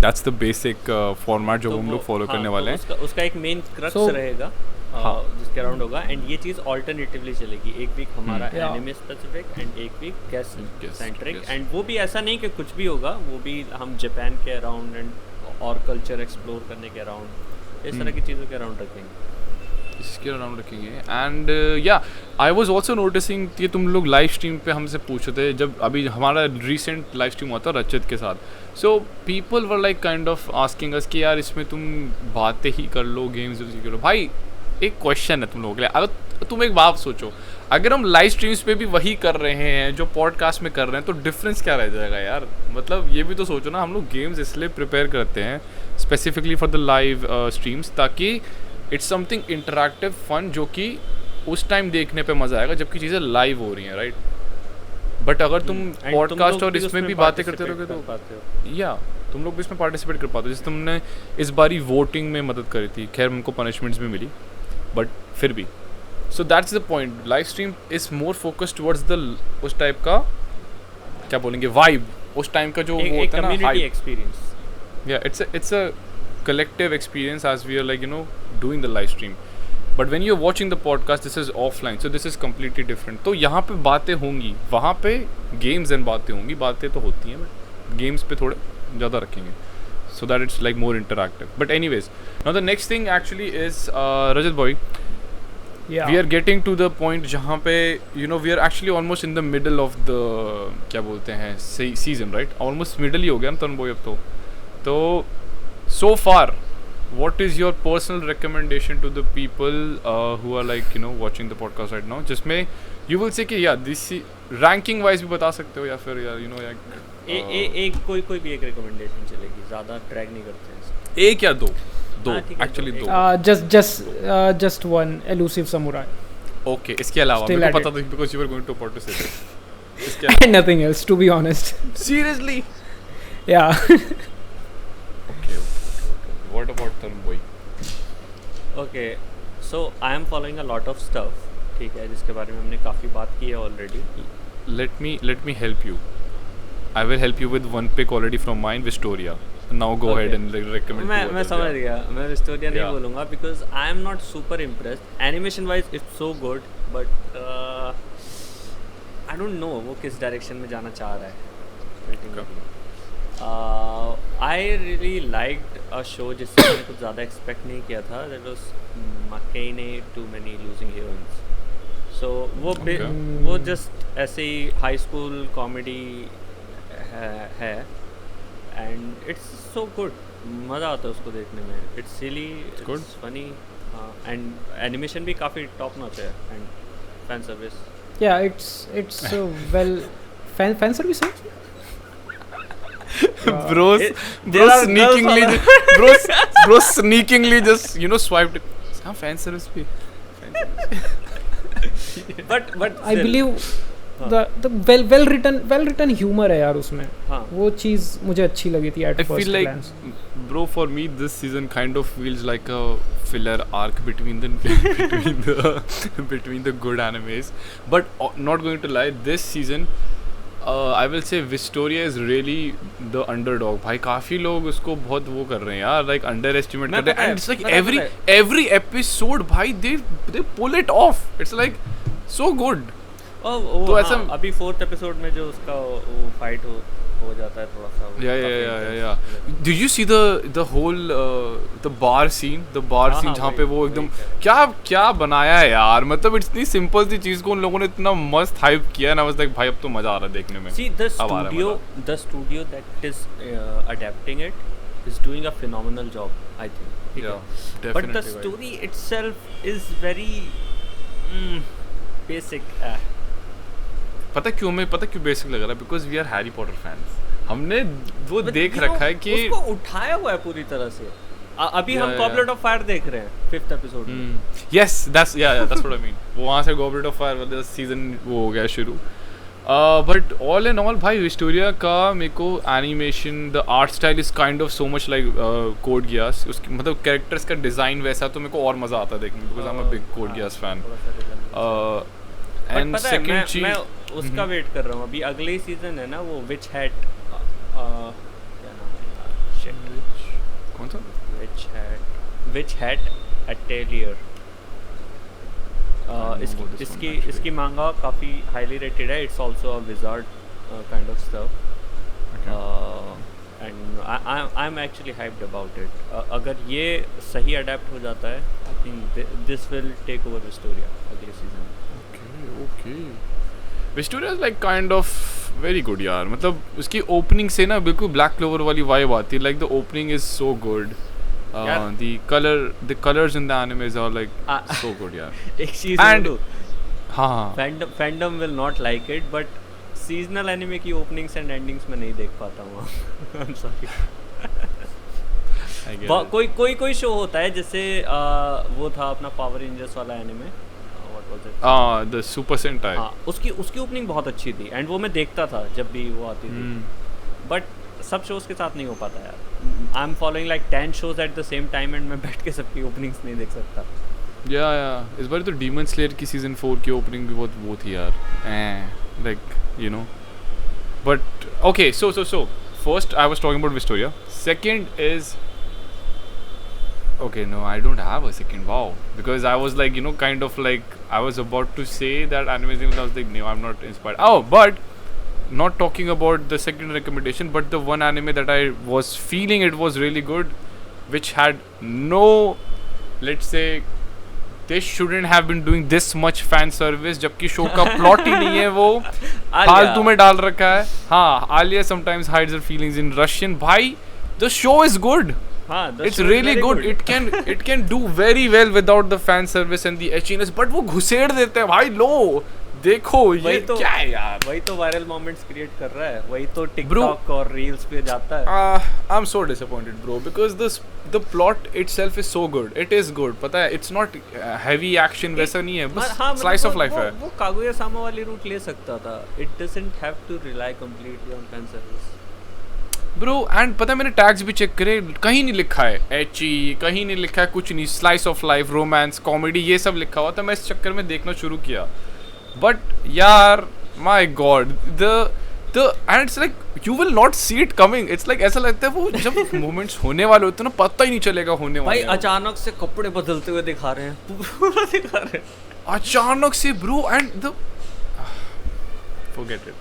दैट्स द बेसिक फॉर्मेट जो हम लोग फॉलो करने वाले हैं. उसका एक मेन क्रक्स So- रहेगा हाँ. जिसके अराउंड होगा एंड ये चीज़ ऑल्टरनेटिवली चलेगी. एक वीक हमारा Yeah. एनिमे स्पेसिफिक एंड एक week guest Guest, centric yes. And वो भी ऐसा नहीं कि कुछ भी होगा वो भी हम जापान के अराउंड एंड और कल्चर एक्सप्लोर करने के अराउंड इस तरह की चीज़ों के अराउंड रखेंगे. इसके अराउंड रखेंगे. एंड या आई वॉज ऑल्सो नोटिसिंग कि तुम लोग लाइव स्ट्रीम पे हमसे पूछ रहे थे जब अभी हमारा रिसेंट लाइव स्ट्रीम हुआ था रचित के साथ. So people were like kind of asking us कि यार इसमें तुम बातें ही कर लो, गेम्स करो. भाई एक क्वेश्चन है तुम लोगों के लिए. अगर तुम एक बात सोचो, अगर हम लाइव स्ट्रीम्स पे भी वही कर रहे हैं जो पॉडकास्ट में कर रहे हैं तो डिफरेंस क्या रह जाएगा यार. मतलब ये भी तो सोचो ना, हम लोग गेम्स इसलिए प्रिपेयर करते हैं specifically for the live streams ताकि इट्स समथिंग इंटरैक्टिव फन जो कि उस टाइम देखने पे मज़ा आएगा जबकि चीज़ें लाइव हो रही हैं, राइट? बट अगर तुम And तुम पॉडकास्ट लोग और भी इसमें उसमें भी बातें करते participate रहोगे कर पाते हो। तो या तुम लोग भी इसमें पार्टिसिपेट कर पाते हो। जैसे तुमने इस बारी वोटिंग में मदद करी थी, खैर उनको पनिशमेंट्स भी मिली, बट फिर भी so that's the point. Live stream is more focused towards the उस टाइप का क्या बोलेंगे वाइब, उस टाइम का जो वो एक होता है ना community hype. Experience. Yeah, it's a collective experience as we are like doing the live stream. But when you're watching the podcast, this is offline, so this is completely different. तो यहाँ पे बातें होंगी, वहाँ पे games and बातें होंगी, बातें तो होती हैं but games पे थोड़े ज़्यादा रखेंगे, so that it's like more interactive. But anyways, now the next thing actually is Rajat boy, Yeah. we are getting to the point जहाँ पे we are actually almost in the middle of the क्या बोलते हैं season, right? Almost middle ही हो गया ना तरुण boy अब तो so far what is your personal recommendation to the people who are like watching the podcast right now, जिसमें you will say कि yeah this ranking wise भी बता सकते हो या फिर यार एक कोई भी एक रिकमेंडेशन चलेगी, ज़्यादा ड्रैग नहीं करते हैं इसको। एक या दो हाँ, ठीक है, एक्चुअली दो, दो Just one elusive samurai. Okay. इसके अलावा Still मेरे को at पता था because you were going to participate इसके And nothing else, to be honest. seriously Yeah. okay what about Tarun boy? Okay, so I am following a lot of stuff, ठीक है, जिसके बारे में हमने काफ़ी बात की है already. let me help you. I will help you with one pick already from mine, Vistoria. Now go Okay. ahead and like, recommend मैं two मैं others, समझ yeah. गया, मैं विस्टोरिया नहीं Yeah. बोलूँगा because I am not super impressed. Animation wise it's so good but I don't know वो किस direction में जाना चाह रहा है। I really liked a show जिससे मैंने कुछ ज़्यादा एक्सपेक्ट नहीं किया था, that was Makeine too many losing heroines. So Okay. वो जस्ट ऐसे ही हाई स्कूल कॉमेडी है एंड इट्स सो गुड, मज़ा आता है उसको देखने में। It's really good. It's funny and animation भी काफ़ी टॉप नॉच है and fan service. Yeah, it's well fan service. Huh? bro there are sneakingly girls bro sneakingly just swiped हाँ fan service भी but I believe the well written humor है यार उसमें। हाँ वो चीज़ मुझे अच्छी लगी थी at I first feel like glance. bro for me this season kind of feels like a filler arc between the between the good animes, but not going to lie, this season I will say Vistoria is really the underdog. भाई काफी लोग उसको बहुत वो कर रहे हैं यार, like underestimate कर रहे हैं, and it's like every episode भाई they pull it off. It's like so good. तो ऐसा अभी 4th एपिसोड में जो उसका वो फाइट हो जाता है थोड़ा सा वो yeah. Did you see the whole the bar scene हाँ, जहाँ पे वो वही एकदम कह क्या बनाया है यार, मतलब इतनी सिंपल सी चीज को उन लोगों ने इतना मस्त हाइप किया ना, लाइक भाई अब तो मजा आ रहा है देखने में। See the studio that is adapting it is doing a phenomenal job, I think. ठीक है? Yeah, But the definitely, story itself is very basic. पता क्यों बेसिक लग रहा है, because we are Harry Potter fans. हमने वो But देख you know, रखा है कि उसको उठाया हुआ है पूरी तरह से। अभी हम Yeah. गॉबलेट ऑफ फायर देख रहे हैं 5th एपिसोड में। yes that's what I mean. वो वहाँ से गॉबलेट ऑफ फायर वाला सीजन वो हो गया शुरू। बट ऑल इन ऑल भाई विस्टोरिया का मेरे को animation the art style is kind of so much like code Geass. उसकी मतलब कैरेक्टर्स का डिज़ाइन वैसा, तो मेरे को और मज़ा आता है देखने में, because I am a big code Geass fan. And second चीज मैं उसका वेट कर रहा हूँ। अभी अगले ही सीजन है ना वो विच हैट, क्या नाम है शिट, कौन सा Witch Hat Atelier. know about this one, इसकी actually. इसकी मांगा काफ़ी हाईली रेटेड है। It's also a wizard kind of stuff and I am actually hyped about it. अगर ये सही अडेप्ट हो जाता है I think this will take over Wistoria अगले सीजन में। Okay Wistoria is like kind of very good यार, मतलब उसकी ओपनिंग से ना बिल्कुल ब्लैक क्लोवर वाली वाइब आती है। Like the opening is so good, the colors in the animes are like so good यार। एक चीज And- बोलूं, हाँ fandom will not like it but seasonal anime की ओपनिंग्स एंड एंडिंग्स में नहीं देख पाता हूँ। I am sorry. कोई शो होता है जैसे वो था अपना पावर रेंजर्स वाला anime, what was it? The super सेंटाई. हाँ, उसकी ओपनिंग बहुत अच्छी थी एंड वो मैं देखता था जब भी वो आती थी, बट सब शोज के साथ नहीं हो पाता यार. I am following like 10 shows at the same time and मैं बैठ के सबकी ओपनिंग्स नहीं देख सकता. या इस बार तो डीमन स्लेयर की सीजन 4 की ओपनिंग भी बहुत वो थी यार, like you no. But okay, so first I was talking about Victoria. Second is okay, no, I don't have a second. Wow, because I was like, you know, kind of like I was about to say that anime thing, but I was like, no, I'm not inspired. Oh, but not talking about the second recommendation, but the one anime that I was feeling it was really good, which had no, let's say, they shouldn't have been doing this much fan service, जबकि show का plot ही नहीं है, वो फालतू में डाल रखा है. हाँ, Alia sometimes hides her feelings in Russian. भाई, the show is good. It's really good. It can do very well without the fan service and the etchiness, but वो घुसेड़ देते हैं भाई. लो देखो ये तो, क्या है यार. वही तो वायरल मोमेंट्स क्रिएट कर रहा है, वही तो टिकटॉक और रील्स पे जाता है. I'm so disappointed bro, because the plot itself is so good. It is good, पता है. It's not heavy action वैसा नहीं है, बस slice of life है. वो कागुया-सामा वाली रूट ले सकता था. It doesn't have to rely completely on fan service. Bro, and पता है मैंने टैग्स भी चेक करे, कहीं नहीं लिखा है एची, कहीं नहीं लिखा है कुछ नहीं. Slice of life, romance, comedy, ये सब लिखा हुआ था. मैं इस चक्कर में देखना शुरू किया, बट यार my God, the end it's like you will not see it coming. It's like ऐसा लगता है वो जब मोमेंट्स होने वाले होते हैं ना, पता ही नहीं चलेगा होने वाले. भाई अचानक से कपड़े बदलते हुए दिखा रहे हैं, पूरा दिखा रहे हैं अचानक से bro, and the forget it.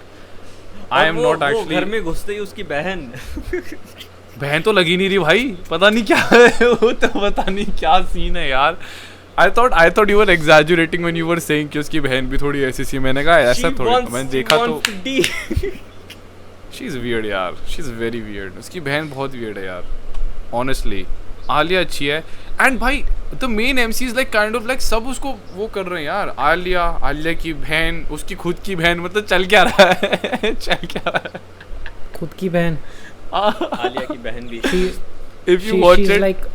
I am not actually. घर में घुसते ही उसकी बहन तो लगी नहीं रही भाई, पता नहीं क्या है वो, तो पता नहीं क्या सीन है यार. I thought you were exaggerating when you were saying कि उसकी बहन भी थोड़ी ऐसी सी. मैंने कहा ऐसा थोड़ी, मैंने देखा तो she is weird यार, she is very weird. उसकी बहन बहुत weird है यार, honestly. आलिया अच्छी है, एंड भाई the main MCs like kind of like सब उसको वो कर रहे हैं यार. आलिया की बहन, उसकी खुद की बहन, मतलब चल क्या रहा है चल क्या रहा है. खुद की बहन, आलिया की बहन भी. If you watch she's it, like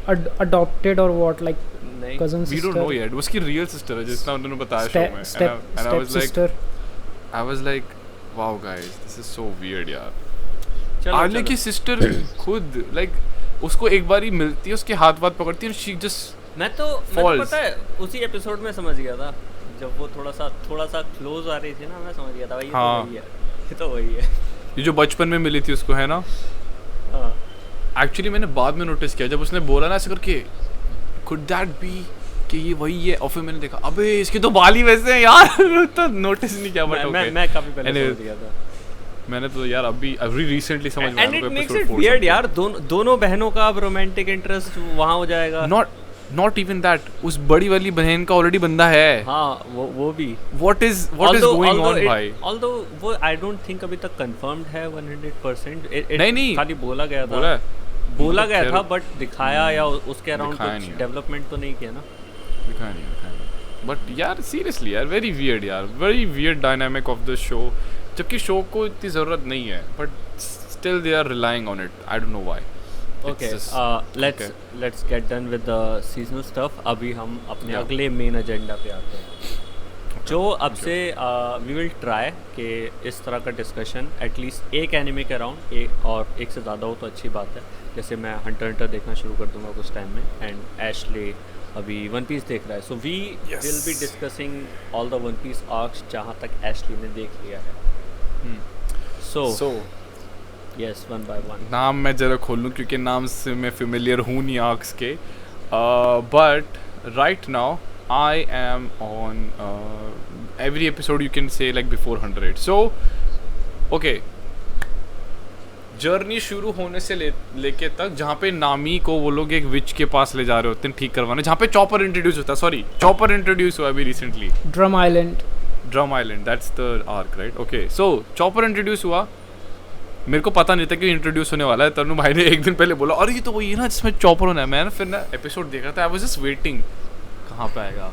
adopted or what, like नहीं, cousin we sister. don't know yet. उसकी real sister है जितना उन्होंने बताया शो में. Step I was like, wow guys, this is so weird यार. चलो, आलिया की सिस्टर खुद लाइक उसको एक बार ही मिलती है, उसके हाथ पकड़ती है, शी जस्ट मैं तो पता है उसी एपिसोड में समझ गया था, जब वो थोड़ा सा क्लोज आ रही थी ना, मैं समझ गया था भाई ये तो वही है ये जो बचपन में मिली थी उसको, है ना. हाँ, एक्चुअली मैंने बाद में नोटिस किया जब उसने बोला ना ऐसे करके, could that be कि ये वही है, और फिर मैंने देखा अबे इसके तो बाल ही वैसे हैं यार. तो नोटिस नहीं किया, बट मैं काफी पहले समझ गया था. मैंने तो यार अभी रिसेंटली समझ में आया. And it makes it weird यार, दोनों बहनों का अब रोमांटिक इंटरेस्ट वहाँ हो जाएगा. नॉट इवन दैट, उस बड़ी वाली बहन का ऑलरेडी बंदा है. हाँ, वो भी. What is going on भाई? Although वो I don't think अभी तक confirmed है 100%. नहीं खाली बोला गया था, बट दिखाया या उसके अराउंड कुछ डेवलपमेंट तो नहीं किया ना. दिखाया नहीं. बट यार सीरियसली यार, very weird dynamic of the show, जबकि शो को इतनी जरूरत नहीं है, but still they are relying on it. I don't know why. Okay, let's get done with the seasonal stuff. अभी हम अपने अगले मेन एजेंडा पे आते हैं, जो अब से we will try कि इस तरह का डिस्कशन एटलीस्ट एक एनिमे के अराउंड और एक से ज़्यादा हो तो अच्छी बात है. जैसे मैं हंटर देखना शुरू कर दूंगा कुछ टाइम में, एंड एशले अभी वन पीस देख रहा है, so we will be discussing all the One Piece arcs जहाँ तक एशली ने देख लिया है. So yes, one by one. नाम मैं जरा खोल लूँ क्योंकि नाम से मैं फेमिलियर हूँ नहीं आर्क्स के, but right now I am on every episode you can say like before 100. So okay, journey शुरू होने से लेके तक जहाँ पे नामी को वो लोग एक विच के पास ले जा रहे होते हैं ठीक करवाने, जहाँ पे चॉपर इंट्रोड्यूस होता है. चॉपर इंट्रोड्यूस हुआ अभी recently. Drum island, that's the arc right. Okay, so chopper introduce हुआ. मेरे को पता नहीं था कि इंट्रोड्यूस होने वाला है. तनु भाई ने एक दिन पहले बोला अरे ये तो वही है ना जिसमें चॉपर होना है. मैंने फिर ना एपिसोड देखा था, आई वाज जस्ट वेटिंग कहाँ पे आएगा.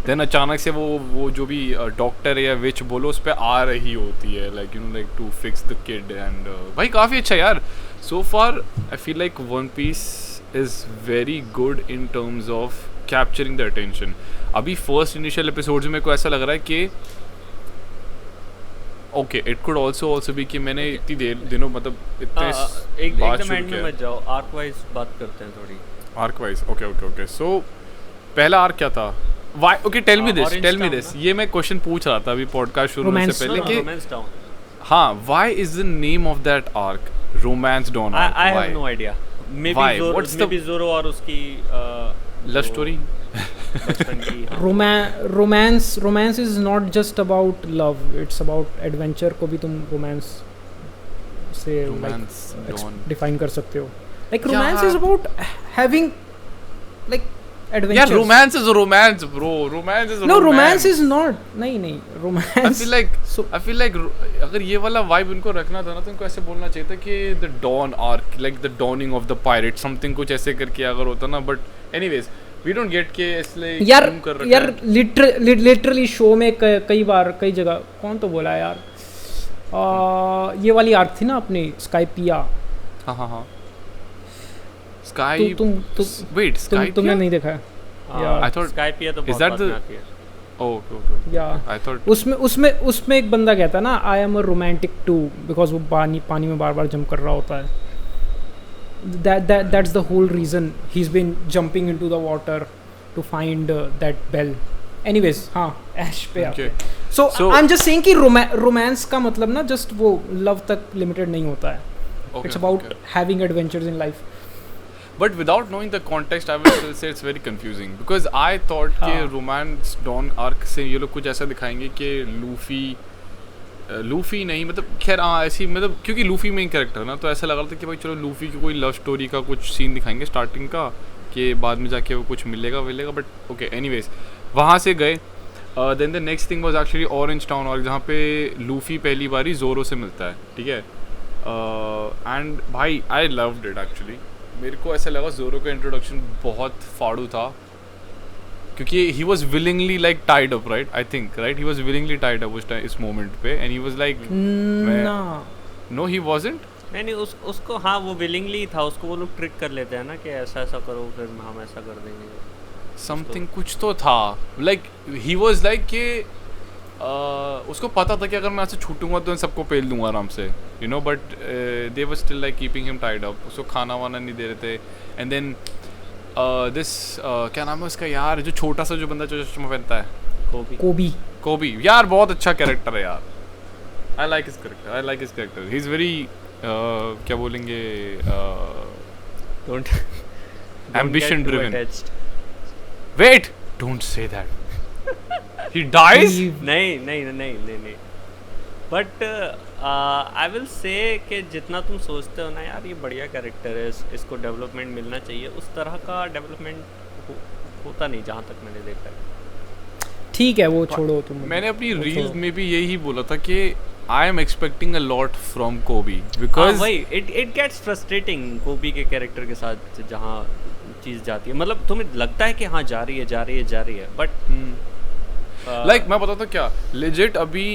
देन अचानक से वो जो भी डॉक्टर या विच बोलो उस पर आ रही होती है, like you know like to fix the kid. And भाई काफ़ी अच्छा यार. So far I feel like One Piece is very good in terms of capturing the attention. अभी फर्स्ट इनिशियल एपिसोड्स में को ऐसा लग रहा है कि okay it could also be कि मैंने इतनी देर दिनों मतलब इतने बात एकदम शुरू एंड में किया मत जाओ, आर्क वाइज बात करते हैं थोड़ी. Arc wise. ओके सो पहला आर्क क्या था? Why okay tell me Orange this Town ये मैं क्वेश्चन पूछ रहा था अभी पॉडकास्ट शुरू होने से पहले कि रोमांस टाउन. हाँ why is the name of that arc Romance Dawn arc? I have no idea. Why? What's the- maybe Zoro और उसकी लव स्टोरी. बचपन की. हाँ. romance is not just about love, it's about adventure को भी तुम romance से Romance dawn. define कर सकते हो. Like Yeah. romance is about having like adventures. यार romance is romance bro. Romance is No, romance is not. नहीं romance. I feel like अगर ये वाला वाइब उनको रखना था ना तो उनको ऐसे बोलना चाहिए था कि the Dawn arc like the dawning of the pirate something कुछ ऐसे करके अगर होता ना. But anyways we don't get के इसलिए यार zoom कर रखा यार है. लिटरली शो में कई बार कई जगह कौन तो बोला है यार, ये वाली आर्क थी ना अपनी स्काइपिया. हाँ स्काई वेट स्काई तुमने नहीं देखा है? I thought- स्काइप ये तो is बहुत that बाद the- में आती है. ओके या आई थॉट उसमें एक बंदा कहता है ना I am a romantic too, because वो पानी में बार बार जंप कर रहा होता है. That's the whole reason he is been jumping into the water to find that bell. Anyways हाँ ऐश पे आते हैं. So I am just saying कि रोमांस का मतलब ना जस्ट वो लव तक लिमिटेड नहीं होता है. It's about having adventures in life. But without knowing the context, I will still say it's very confusing because I thought कि हाँ. romance dawn arc से ये लोग कुछ ऐसा दिखाएंगे कि लूफी नहीं मतलब खैर हाँ ऐसी मतलब क्योंकि लूफी मेन कैरेक्टर ना तो ऐसा लग रहा था कि भाई चलो लूफी की कोई लव स्टोरी का कुछ सीन दिखाएंगे स्टार्टिंग का कि बाद में जाके वो कुछ मिलेगा बट ओके एनीवेज वहाँ से गए. Then the next thing was actually Orange Town arc जहाँ पे लूफी पहली बारी जोरो से मिलता है. ठीक है एंड भाई आई लव्ड इट एक्चुअली. मेरे को ऐसा लगा जोरो का इंट्रोडक्शन बहुत फाड़ू था क्योंकि he was willingly like tied up right I think right he was willingly tied up इस मोमेंट पे and he was like no he wasn't. नहीं उसको हाँ वो विलिंगली था. उसको वो लोग ट्रिक कर लेते हैं ना कि ऐसा करो फिर हम ऐसा कर देंगे. समथिंग कुछ तो था लाइक ही वॉज लाइक कि उसको पता था कि अगर मैं ऐसे छूटूंगा तो मैं सबको पेल दूंगा आराम से you know but they were still like keeping him tied up. उसको खाना वाना नहीं दे रहे थे. एंड देन दिस क्या नाम है उसका यार जो छोटा सा जो बंदा जो चश्मा पहनता है कोबी यार बहुत अच्छा कैरेक्टर है यार. I like his character he is very क्या बोलेंगे ambition driven. Wait, don't say that. He dies? नहीं. बट आई विल से कि जितना तुम सोचते हो ना यार ये बढ़िया कैरेक्टर है, इसको डेवलपमेंट मिलना चाहिए, उस तरह का डेवलपमेंट होता नहीं जहाँ तक मैंने देखा है. ठीक है वो छोड़ो तुम. मैंने अपनी रील्स में भी यही बोला था कि I am expecting a lot from कोबी बिकॉज वही इट गेट्स फ्रस्ट्रेटिंग कोबी के कैरेक्टर के साथ जहाँ चीज़ जाती है. मतलब तुम्हें लगता है कि हाँ जा रही है बट लाइक मैं बताता क्या लेजिट अभी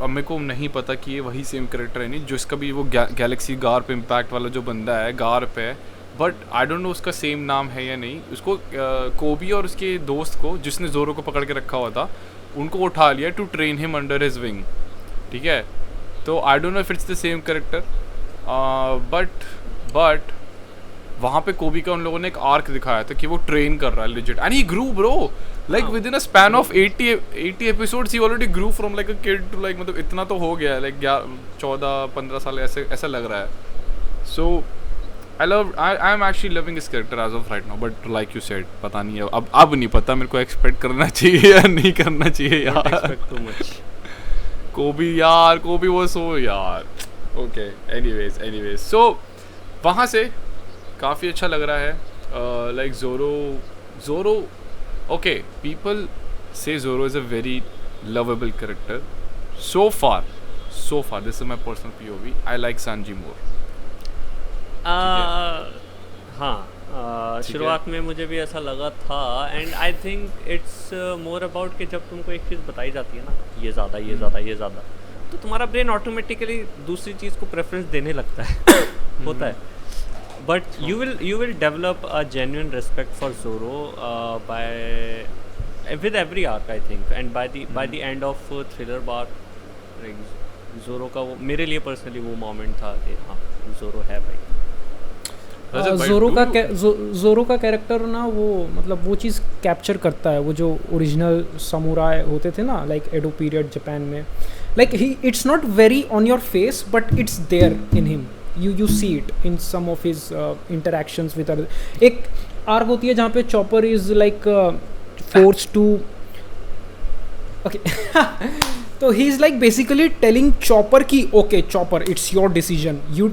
मेरे को नहीं पता कि ये वही सेम कैरेक्टर है नहीं जो इसका भी वो गैलेक्सी गार पे इम्पैक्ट वाला जो बंदा है गार पे बट आई डोंट नो उसका सेम नाम है या नहीं. उसको कोबी और उसके दोस्त को जिसने जोरो को पकड़ के रखा हुआ था उनको उठा लिया to train him under his wing. ठीक है तो I don't know if it's the same character but वहाँ पे कोबी का उन लोगों ने एक आर्क दिखाया था कि वो ट्रेन कर रहा है legit and he grew bro like within a span of 80 episodes he already grew from like a kid to like मतलब इतना तो हो गया है like 14-15 साल ऐसा लग रहा है. So I am actually loving his character as of right now but like you said पता नहीं है अब नहीं पता मेरे को एक्सपेक्ट करना चाहिए या नहीं करना चाहिए यार. कोबी वो सो यार. ओके एनीवेज सो वहाँ से काफ़ी अच्छा लग रहा है लाइक जोरो ओके पीपल से Zoro is a very lovable character so far this is my personal POV. I like Sanji more. हाँ शुरुआत में मुझे भी ऐसा लगा था and I think it's more about कि जब तुमको एक चीज़ बताई जाती है ना ये ज़्यादा तो तुम्हारा ब्रेन ऑटोमेटिकली दूसरी चीज़ को प्रेफरेंस देने लगता है होता है. but you will develop a genuine respect for Zoro by with every arc, I think, and by the end of Thriller Bark, like Zoro का वो मेरे लिए personally वो moment था कि हाँ Zoro है भाई. जोरो का कैरेक्टर ना वो मतलब वो चीज़ कैप्चर करता है, वो जो ओरिजिनल समुराई होते थे ना, लाइक एडो पीरियड जापान में, like he it's not very on your face but it's there in him, you see it in some of his interactions with other. एक आर्क होती है जहाँ पे chopper is like forced to okay तो he is like basically telling chopper कि okay chopper it's your decision, you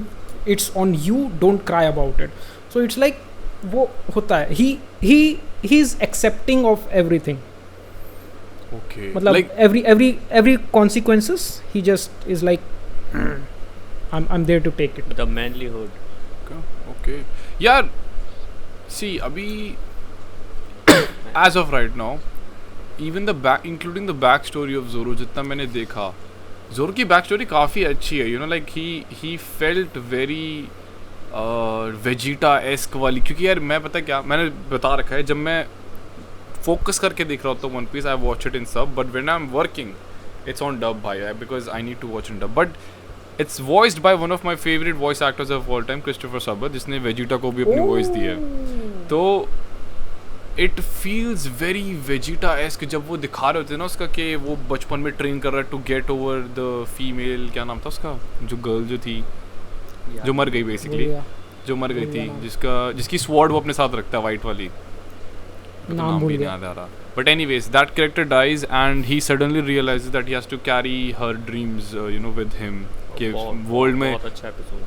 it's on you, don't cry about it. So it's like वो होता है, he is accepting of everything. Okay. मतलब like every consequences he just is like I'm there to take it. The manlyhood. Okay. यार see अभी as of right now even including the back story of Zoro, जितना मैंने देखा Zoro की back story काफ़ी अच्छी है, you know, like he felt very Vegeta-esque वाली, क्योंकि यार मैं पता क्या मैंने बता रखा है, जब मैं फोकस करके देख रहा होता हूँ One Piece I watch it in sub, but when I'm working it's on dub भाई, because I need to watch in dub, but it's voiced by one of my favorite voice actors of all time, Christopher Sabat, जिसने Vegeta को भी अपनी voice दी है. तो it feels very Vegeta-esque जब वो दिखा रहे होते हैं ना उसका कि वो बचपन में ट्रेन कर रहा है to get over the female, क्या नाम था उसका, जो गर्ल जो थी जो मर गई बेसिकली, जो मर गई थी, जिसकी स्वॉर्ड वो अपने साथ रखता है वाइट वाली, नाम भी नहीं याद आ रहा. But anyways, that character dies and he suddenly realizes that he has to carry her dreams, you know, with him. कि वर्ल्ड में बहुत अच्छा एपिसोड,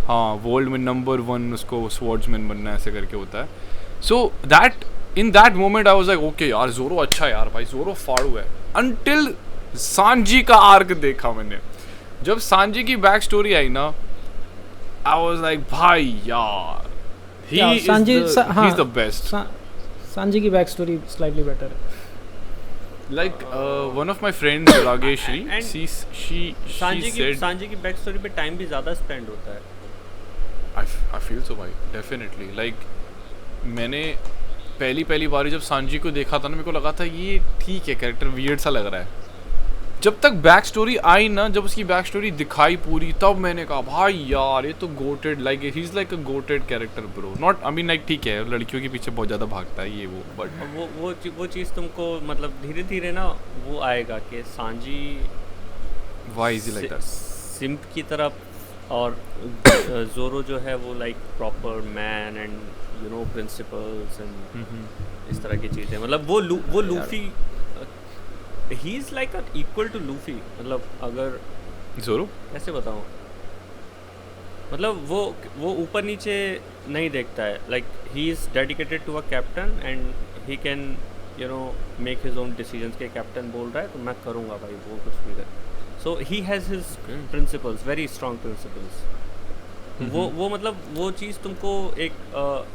हाँ वर्ल्ड में नंबर 1 उसको स्वॉर्ड्समैन बनना ऐसे करके होता है. So that in that moment I was like okay यार जोरो अच्छा है यार भाई, जोरो फाड़ू है, until सांजी का आर्क देखा मैंने. जब सांजी की बैक स्टोरी आई ना आई वाज लाइक भाई यार he is the best. Sanji की बैक स्टोरी स्लाइटली बेटर है. Like one of my friends Rageshri, she said Sanji की बैक स्टोरी पे टाइम भी ज़्यादा स्पेंड होता है. I feel so भाई definitely. Like मैंने पहली बार जब सांजी को देखा था ना, मेरे को लगा था ये ठीक है कैरेक्टर वियर्ड सा लग रहा है. जब तक बैक स्टोरी आई ना, जब उसकी बैक स्टोरी दिखाई पूरी, तब मैंने कहा भाई यार ये तो GOATed, like he is like a GOATed character bro. Not I mean like ठीक है लड़कियों के पीछे बहुत ज़्यादा भागता है ये वो, बट वो चीज़ तुमको मतलब धीरे धीरे ना वो आएगा कि Sanji why is he like that simp की तरफ, और जोरो जो है वो like proper man and you know principles and इस तरह की चीज़ें. मतलब वो Luffy he is like equal to Luffy. मतलब अगर जोरो कैसे बताऊँ, मतलब वो ऊपर नीचे नहीं देखता है. Like he is dedicated to a captain and he can you know make his own decisions. के कैप्टन बोल रहा है तो मैं करूँगा भाई वो कुछ भी कर. So he has his principles, very strong principles. वो मतलब वो चीज़ तुमको एक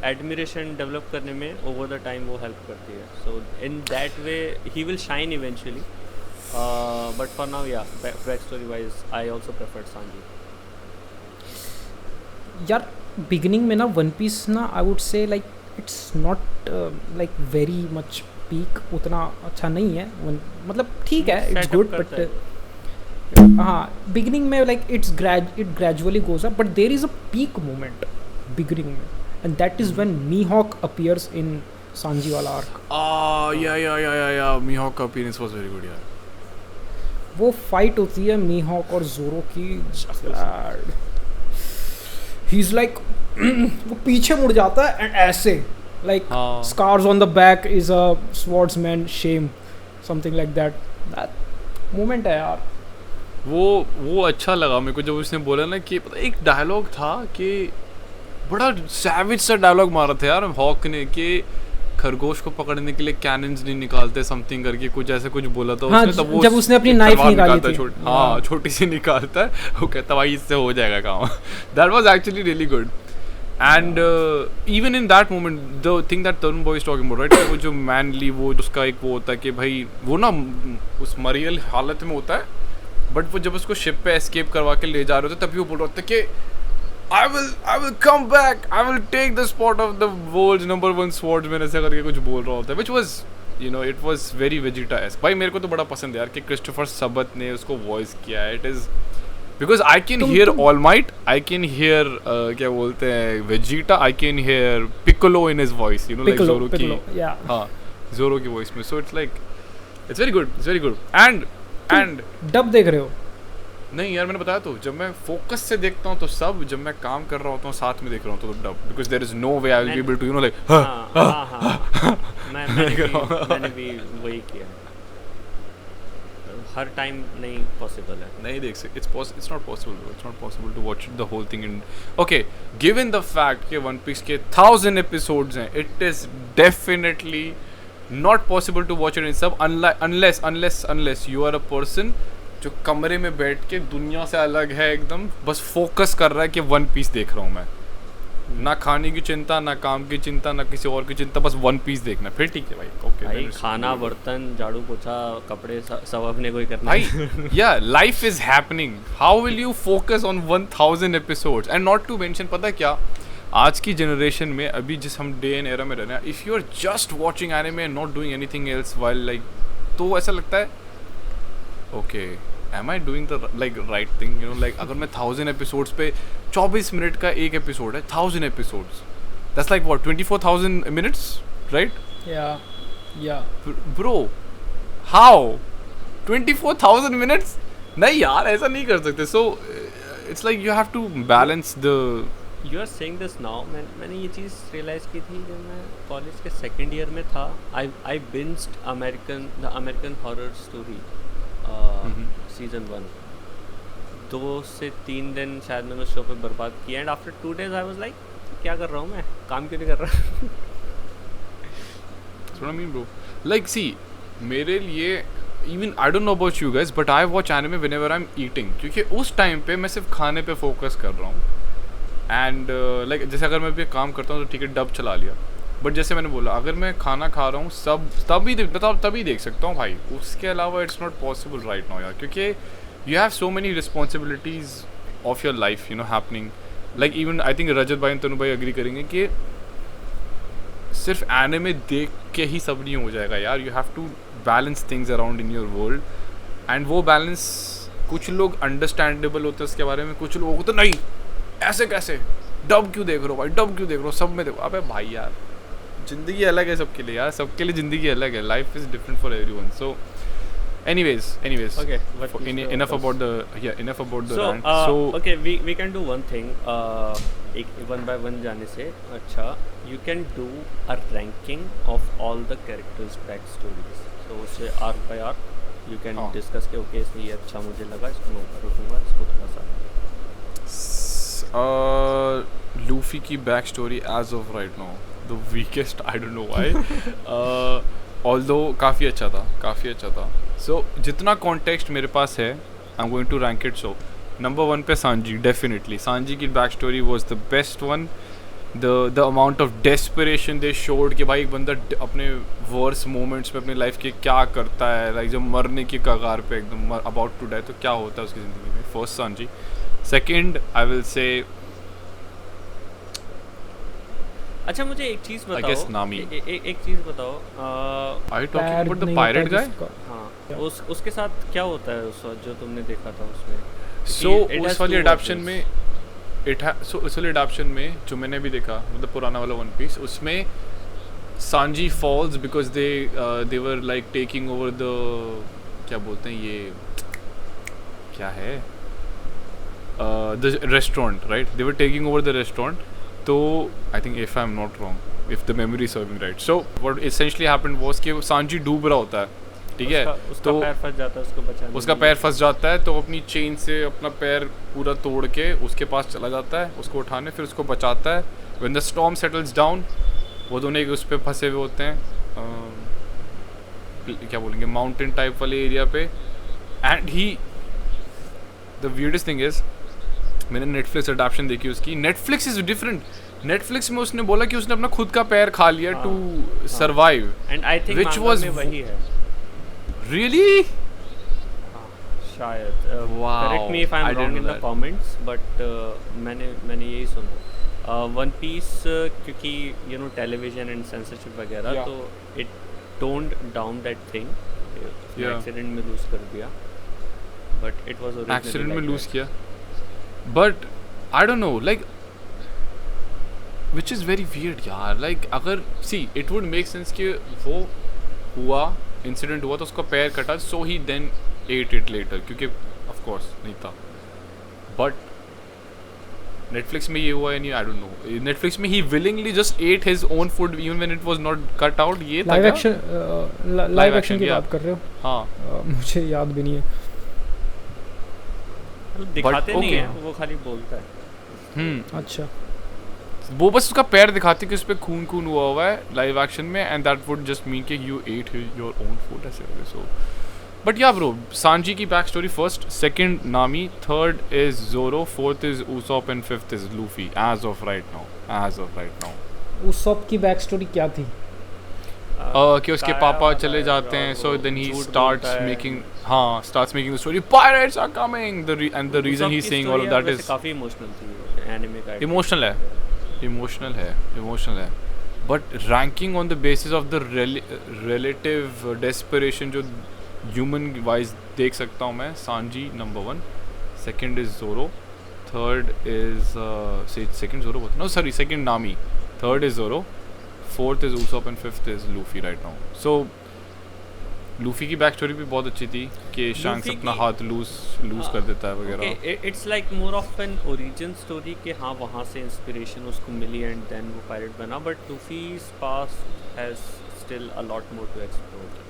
एडमिरेशन डेवलप करने में ओवर द टाइम वो हेल्प करती है. So in that way he will shine eventually, but for now yeah back story wise I also preferred Sanji. यार बिगिनिंग में ना वन पीस ना I would say like it's not like very much peak, उतना अच्छा नहीं है. मतलब ठीक है, इट्स गुड, बट हाँ बिगिनिंग में like it gradually goes up, but there is a peak moment beginning में, and that is when Mihawk appears in Sanji वाला आर्क. या मीहॉक का अपीयरेंस वाज वेरी गुड यार. वो fight होती है मीहॉक और जोरो की, ही इज लाइक वो पीछे मुड़ जाता है एंड ऐसे like scars on the back is a swordsman shame, something like that moment है यार. वो अच्छा लगा मेरे को जब उसने बोला ना कि एक डायलॉग था कि बड़ा सैविज सा डायलॉग मारा था यार हॉक ने कि खरगोश को पकड़ने के लिए कैनन्स नहीं निकालते समथिंग करके कुछ ऐसे कुछ बोला था. हाँ, उसने तब वो जब उसने अपनी नाइफ निकाली थी, हाँ छोटी सी निकालता है, वो कहता भाई इससे हो जाएगा काम. That was actually really good. And even in that moment the thing that Tarun boy is talking about, right, वो जो मैनली वो उसका एक वो होता है कि भाई वो ना उस मरियल हालत में होता है, बट वो जब उसको शिप पे एस्केप करवा के ले जा रहे होते तभी वो बोल रहा होता है कि I will come back. I will take the spot of the world's #1 swordsman ऐसे करके कुछ बोल रहा होता है, which was it was very Vegeta-esque. भाई मेरे को तो बड़ा पसंद है यार कि क्रिस्टोफर सबत ने उसको वॉइस किया है. It is because I can hear All Might, I can hear क्या बोलते हैं Vegeta, I can hear Piccolo in his voice, like Zoro की, yeah. हाँ Zoro की voice में. So it's like it's very good. And dub देख रहे हो? नहीं यार, मैंने बताया तो, जब मैं फोकस से देखता हूँ तो सब, जब मैं काम कर रहा होता हूँ साथ में देख रहा हूँ तो dub, because there is no way I will be able to like मैंने भी वही किया. हर टाइम नहीं पॉसिबल है. नहीं देख सकते. It's not possible to watch the whole thing in. Okay, given the fact कि One Piece के 1000 episodes हैं, it is definitely not possible to watch it in sub unless you are a person जो कमरे में बैठ के दुनिया से अलग है एकदम, बस फोकस कर रहा है कि वन पीस देख रहा हूँ मैं, ना खाने की चिंता, ना काम की चिंता, ना किसी और की चिंता, बस वन पीस देखना. फिर ठीक है भाई. ओके भाई खाना, बर्तन, झाड़ू पोछा, कपड़े सब अपने को ही करना भाई. Yeah life is happening. How will you focus on 1000 episodes? And not to mention, पता है क्या, आज की जनरेशन में अभी जिस हम डे एंड एरा में रहना है, if you are just watching anime and not doing anything else while like, तो ऐसा लगता है okay am I doing the right thing, like अगर मैं 1000 episodes पे 24 मिनट का एक एपिसोड है, 1000 episodes, that's like what, 24,000 minutes, right? Yeah. Bro, how 24,000 minutes? नहीं यार, ऐसा नहीं कर सकते. So it's like you have to balance the. You are saying this now. मैंने ये चीज़ रियलाइज़ की थी जब मैं कॉलेज के सेकेंड ईयर में था. I binged the American Horror Story season 1. 2 से 3 दिन शायद मैंने उस शो पे बर्बाद किया. And after 2 days I was like, क्या कर रहा हूँ मैं, काम क्यों नहीं कर रहा. That's what I mean, bro. Like, see, मेरे लिए even I don't know about you guys, but I watch anime whenever I'm eating, क्योंकि उस टाइम पे मैं सिर्फ खाने पे फोकस कर रहा हूँ. एंड लाइक जैसे अगर मैं भी काम करता हूँ तो ठीक है, डब चला लिया. बट जैसे मैंने बोला, अगर मैं खाना खा रहा हूँ सब तभी देख सकता हूँ भाई. उसके अलावा it's not possible right now यार, क्योंकि you have so many responsibilities of your life happening. Like even I think Rajat भाई तनु भाई अग्री करेंगे कि सिर्फ एनिमे देख के ही सब नहीं हो जाएगा यार. You have to balance things around in your world. And वो बैलेंस कुछ लोग अंडरस्टैंडेबल होते हैं उसके बारे में, कुछ लोगों को तो नहीं, ऐसे कैसे डब क्यों देख रहे हो भाई, डब क्यों देख रहे हो, सब में देखो. अबे भाई यार, जिंदगी अलग है सबके लिए यार, सबके लिए जिंदगी अलग है. Life is different for everyone. So anyways okay, enough about the rant. So okay, we can do one thing. एक one by one जाने से अच्छा, you can do a ranking of all the characters back stories. So उससे arc by arc you can discuss के okay इसमें ये अच्छा मुझे लगा, इसको मैं ऊपर रखूँगा, इसको थोड़ा सा. लूफी की back story as of right now the weakest, I don't know why. Although काफ़ी अच्छा था. सो जितना कॉन्टेक्स्ट मेरे पास है, I am going to rank it. So number 1 पे सांजी, डेफिनेटली सांजी की back story was the best one. The amount of desperation they showed कि भाई एक बंदा अपने वर्स मोमेंट्स में अपनी लाइफ के क्या करता है, लाइक जब मरने की कगार पे एकदम अबाउट टू डाई, तो क्या होता है उसकी ज़िंदगी में. First Sanji. Second I will say, अच्छा मुझे एक चीज़ बताओ. I guess Nami. एक चीज़ बताओ. Are you talking about the pirate guy? हाँ, उसके साथ क्या होता है उस वक्त जो तुमने देखा था उसमें? So उस वाली अडैप्शन में उस वाली अडैप्शन में जो मैंने भी देखा, मतलब पुराना वाला वन पीस, उसमें Sanji falls because they were like taking over the, क्या बोलते हैं ये, क्या है, the restaurant, right? They were taking over the restaurant. तो I think if I am not wrong, if the memory serving right. So what essentially happened was कि Sanji डूब रहा होता है, ठीक है, तो पैर फंस जाता है, उसको बचाने, उसका पैर फंस जाता है, तो अपनी चेन से अपना पैर पूरा तोड़ के उसके पास चला जाता है, उसको उठाने, फिर उसको बचाता है. When the storm settles down, वो दोनों एक उस पर फंसे हुए होते हैं, क्या बोलेंगे, माउंटेन टाइप वाले एरिया पे. And he, the weirdest thing is, मैंने नेटफ्लिक्स अडैप्शन देखी उसकी. Netflix is different. नेटफ्लिक्स में उसने बोला कि उसने अपना खुद का पैर खा लिया to survive, and I think which was वही है. Really? शायद Wow, correct me if I I am didn't wrong know in the that. Comments but मैंने यही सुना वन पीस क्योंकि you know television and censorship वगैरह Yeah. तो it toned down that thing Yeah. Accident में lose कर दिया but it was accident में लूज किया but I don't know like which is very weird यार लाइक अगर see it would make sense कि वो हुआ इंसिडेंट हुआ तो उसका पैर कटा सो ही देन एट इट लेटर क्योंकि ऑफ कोर्स नहीं था बट नेटफ्लिक्स में ये हुआ है नहीं आई डोंट नो नेटफ्लिक्स में he willingly just ate his own food even when it was not cut out ये था लाइव क्या? एक्शन लाइव एक्शन की yeah. बात कर रहे हो हाँ मुझे याद भी नहीं है दिखाते नहीं okay. है वो खाली बोलता है अच्छा वो बस उसका पैर दिखाती कि उस पर खून खून हुआ है लाइव एक्शन में and that would just mean कि you ate your own food ऐसे वगैरह so but yeah bro Sanji की back story first second Nami third is Zoro fourth is Usopp and fifth is Luffy as of right now Usopp की back story क्या थी कि उसके पापा चले जाते हैं so then he starts making starts making the story pirates are coming and the reason he's saying all of that is काफी इमोशनल थी एनिमे का emotional है but ranking on the basis of the relative desperation जो human wise देख सकता हूँ मैं Sanji number 1 second is Zoro third is second Zoro no sorry second Nami third is Zoro fourth is Usopp and fifth is Luffy right now so Luffy की back story भी बहुत अच्छी थी कि शैंक्स अपना हाथ लूज कर देता है वगैरह it's like more of an origin story कि हाँ वहाँ से इंस्पिरेशन उसको मिली एंड देन वो पायरेट बना but Luffy's past has still a lot more to explore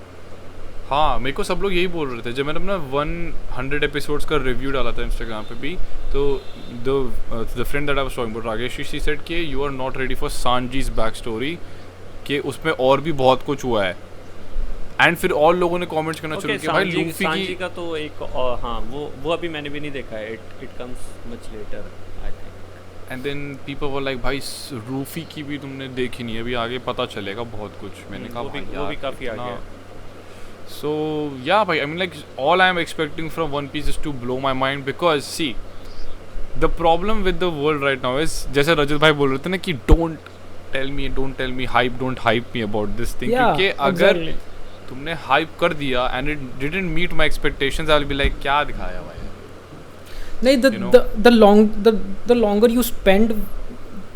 हाँ मेरे को सब लोग यही बोल रहे थे जब मैंने अपना 100 एपिसोड्स का रिव्यू डाला था इंस्टाग्राम पे भी तो the friend that I was talking about Rakesh she said कि you are not ready for Sanji's back story कि उसमें और भी बहुत कुछ हुआ है एंड फिर और लोगों ने कमेंट्स करना शुरू किया भाई लूफी की का तो एक हाँ वो अभी मैंने भी नहीं देखा है it comes much later I think and then people were like भाई लूफी की भी तुमने देखी नहीं है अभी आगे पता चलेगा बहुत कुछ मैंने कहा भाई वो भी काफी आगे है so yeah bhai I mean like all I am expecting from One Piece is to blow my mind because see the problem with the world right now is जैसे रजत भाई बोल रहे थे ना कि don't tell me don't hype me about this thing क्योंकि अगर तुमने हाइप कर दिया and it didn't meet my expectations I will be like क्या दिखाया भाई नहीं the longer you spend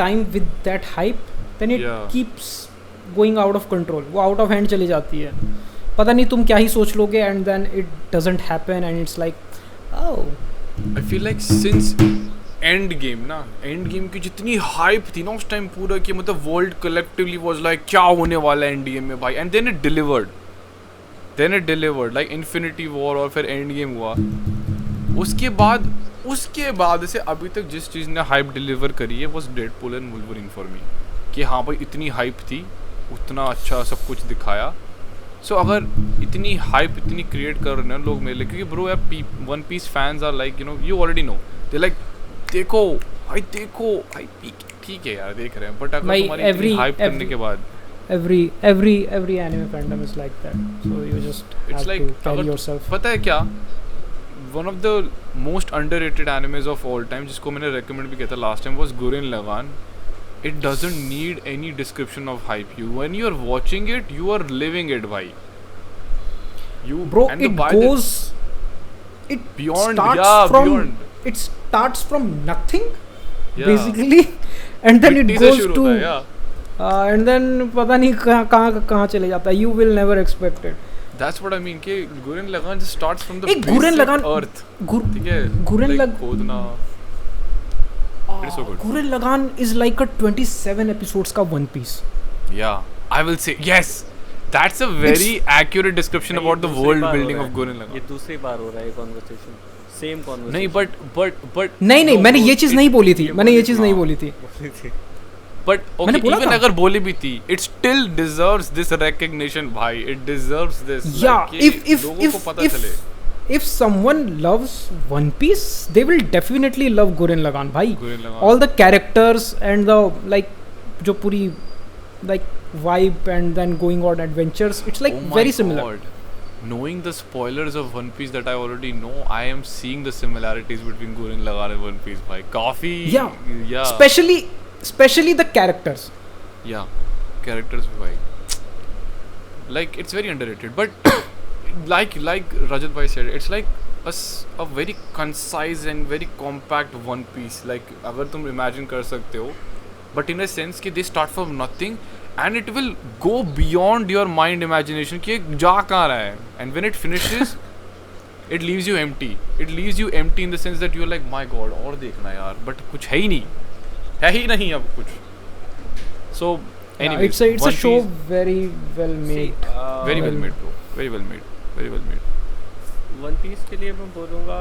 time with that hype then it keeps going out of control वो out of hand चली जाती है पता नहीं तुम क्या ही सोच लोगे and then it doesn't happen and it's like oh I feel like since end game की जितनी हाइप थी ना उस टाइम पूरा कि मतलब वर्ल्ड कलेक्टिवली वाज लाइक क्या होने वाला है एंड गेम में भाई and then it delivered like Infinity War और फिर एंड गेम हुआ उसके बाद से अभी तक जिस चीज़ ने हाइप डिलीवर करी है was Deadpool and Wolverine for me कि हाँ भाई इतनी हाइप थी उतना अच्छा सब कुछ दिखाया सो अगर इतनी हाइप इतनी क्रिएट कर रहे हैं लोग मेरे लिए क्योंकि ब्रो यार One Piece fans are like you already know they like देखो भाई ठीक है यार देख रहे हैं बट अगर तुम्हारी इतनी हाइप करने के बाद every anime fandom is like that so you just it's have like to carry yourself पता है क्या one of the most underrated animes of all time जिसको मैंने recommend भी किया था last time was Gurren Lagann it doesn't need any description of hype when you are watching it you are living it bhai bro it goes it beyond it starts from nothing basically and then it goes to and then पता नहीं कहाँ चले जाता है you will never expect it that's what I mean कि Gurren Lagann just starts from the basic earth ठीक है Gurren Lagann खोदना Gurren Lagann is like a 27 episodes का One Piece yeah I will say yes that's a very accurate description about the world building of Gurren Lagann ये दूसरी बार हो रहा है conversation same conversation नहीं but नहीं मैंने ये चीज़ नहीं बोली थी But okay, even अगर बोली भी थी, it still deserves this recognition, भाई. It deserves this. Yeah, like, लोगों को पता चले. If someone loves One Piece, they will definitely love Gurren Lagann, भाई. All the characters and the like, जो पूरी like vibe and then going on adventures, it's like very similar. knowing the spoilers of One Piece that I already know, I am seeing the similarities between Gurren Lagann and One Piece. भाई काफी Yeah. Especially the characters. Yeah, characters भी भाई. Like it's very underrated, but like Rajat bhai said, it's like a very concise and very compact One Piece. Like अगर तुम imagine कर सकते हो, but in a sense कि they start from nothing and it will go beyond your mind imagination कि ये जा कहाँ रहा है, and when it finishes it leaves you empty. It leaves you empty in the sense that you're like my god और देखना यार, but कुछ है ही नहीं अब कुछ. So anyways, it's a show very well made. very well made bro, very well made. One Piece के लिए मैं बोलूँगा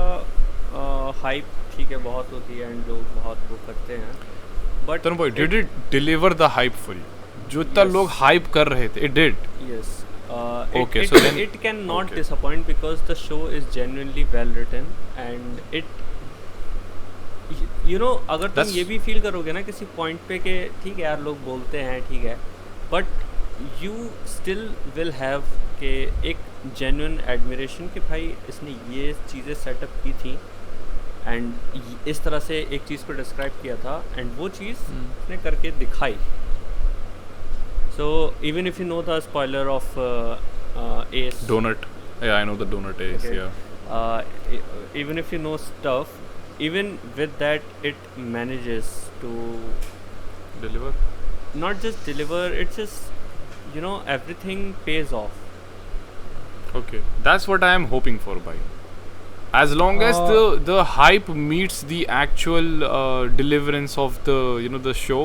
हाइप ठीक है बहुत होती है एंड लोग बहुत वो करते हैं बट तरुण भाई, did it deliver the hype for you? जो इतना Yes. लोग hype कर रहे थे, it did. yes Okay, it, so then- it can not okay. disappoint because the show is genuinely well written and it you know अगर तुम That's- ये भी फील करोगे ना किसी पॉइंट पे कि ठीक है यार लोग बोलते हैं ठीक है but you still will have के एक जेन्युइन एडमिरेशन कि भाई इसने ये चीज़ें सेटअप की थी एंड इस तरह से एक चीज़ को डिस्क्राइब किया था एंड वो चीज़ उसने करके दिखाई so even if you know the spoiler of S Donut. Yeah, I know the donut is. Okay. Yeah. even if you know stuff even with that it manages to Deliver. not just deliver it's just you know everything pays off Okay, that's what I am hoping for, bhai. As long as the hype meets the actual deliverance of the show,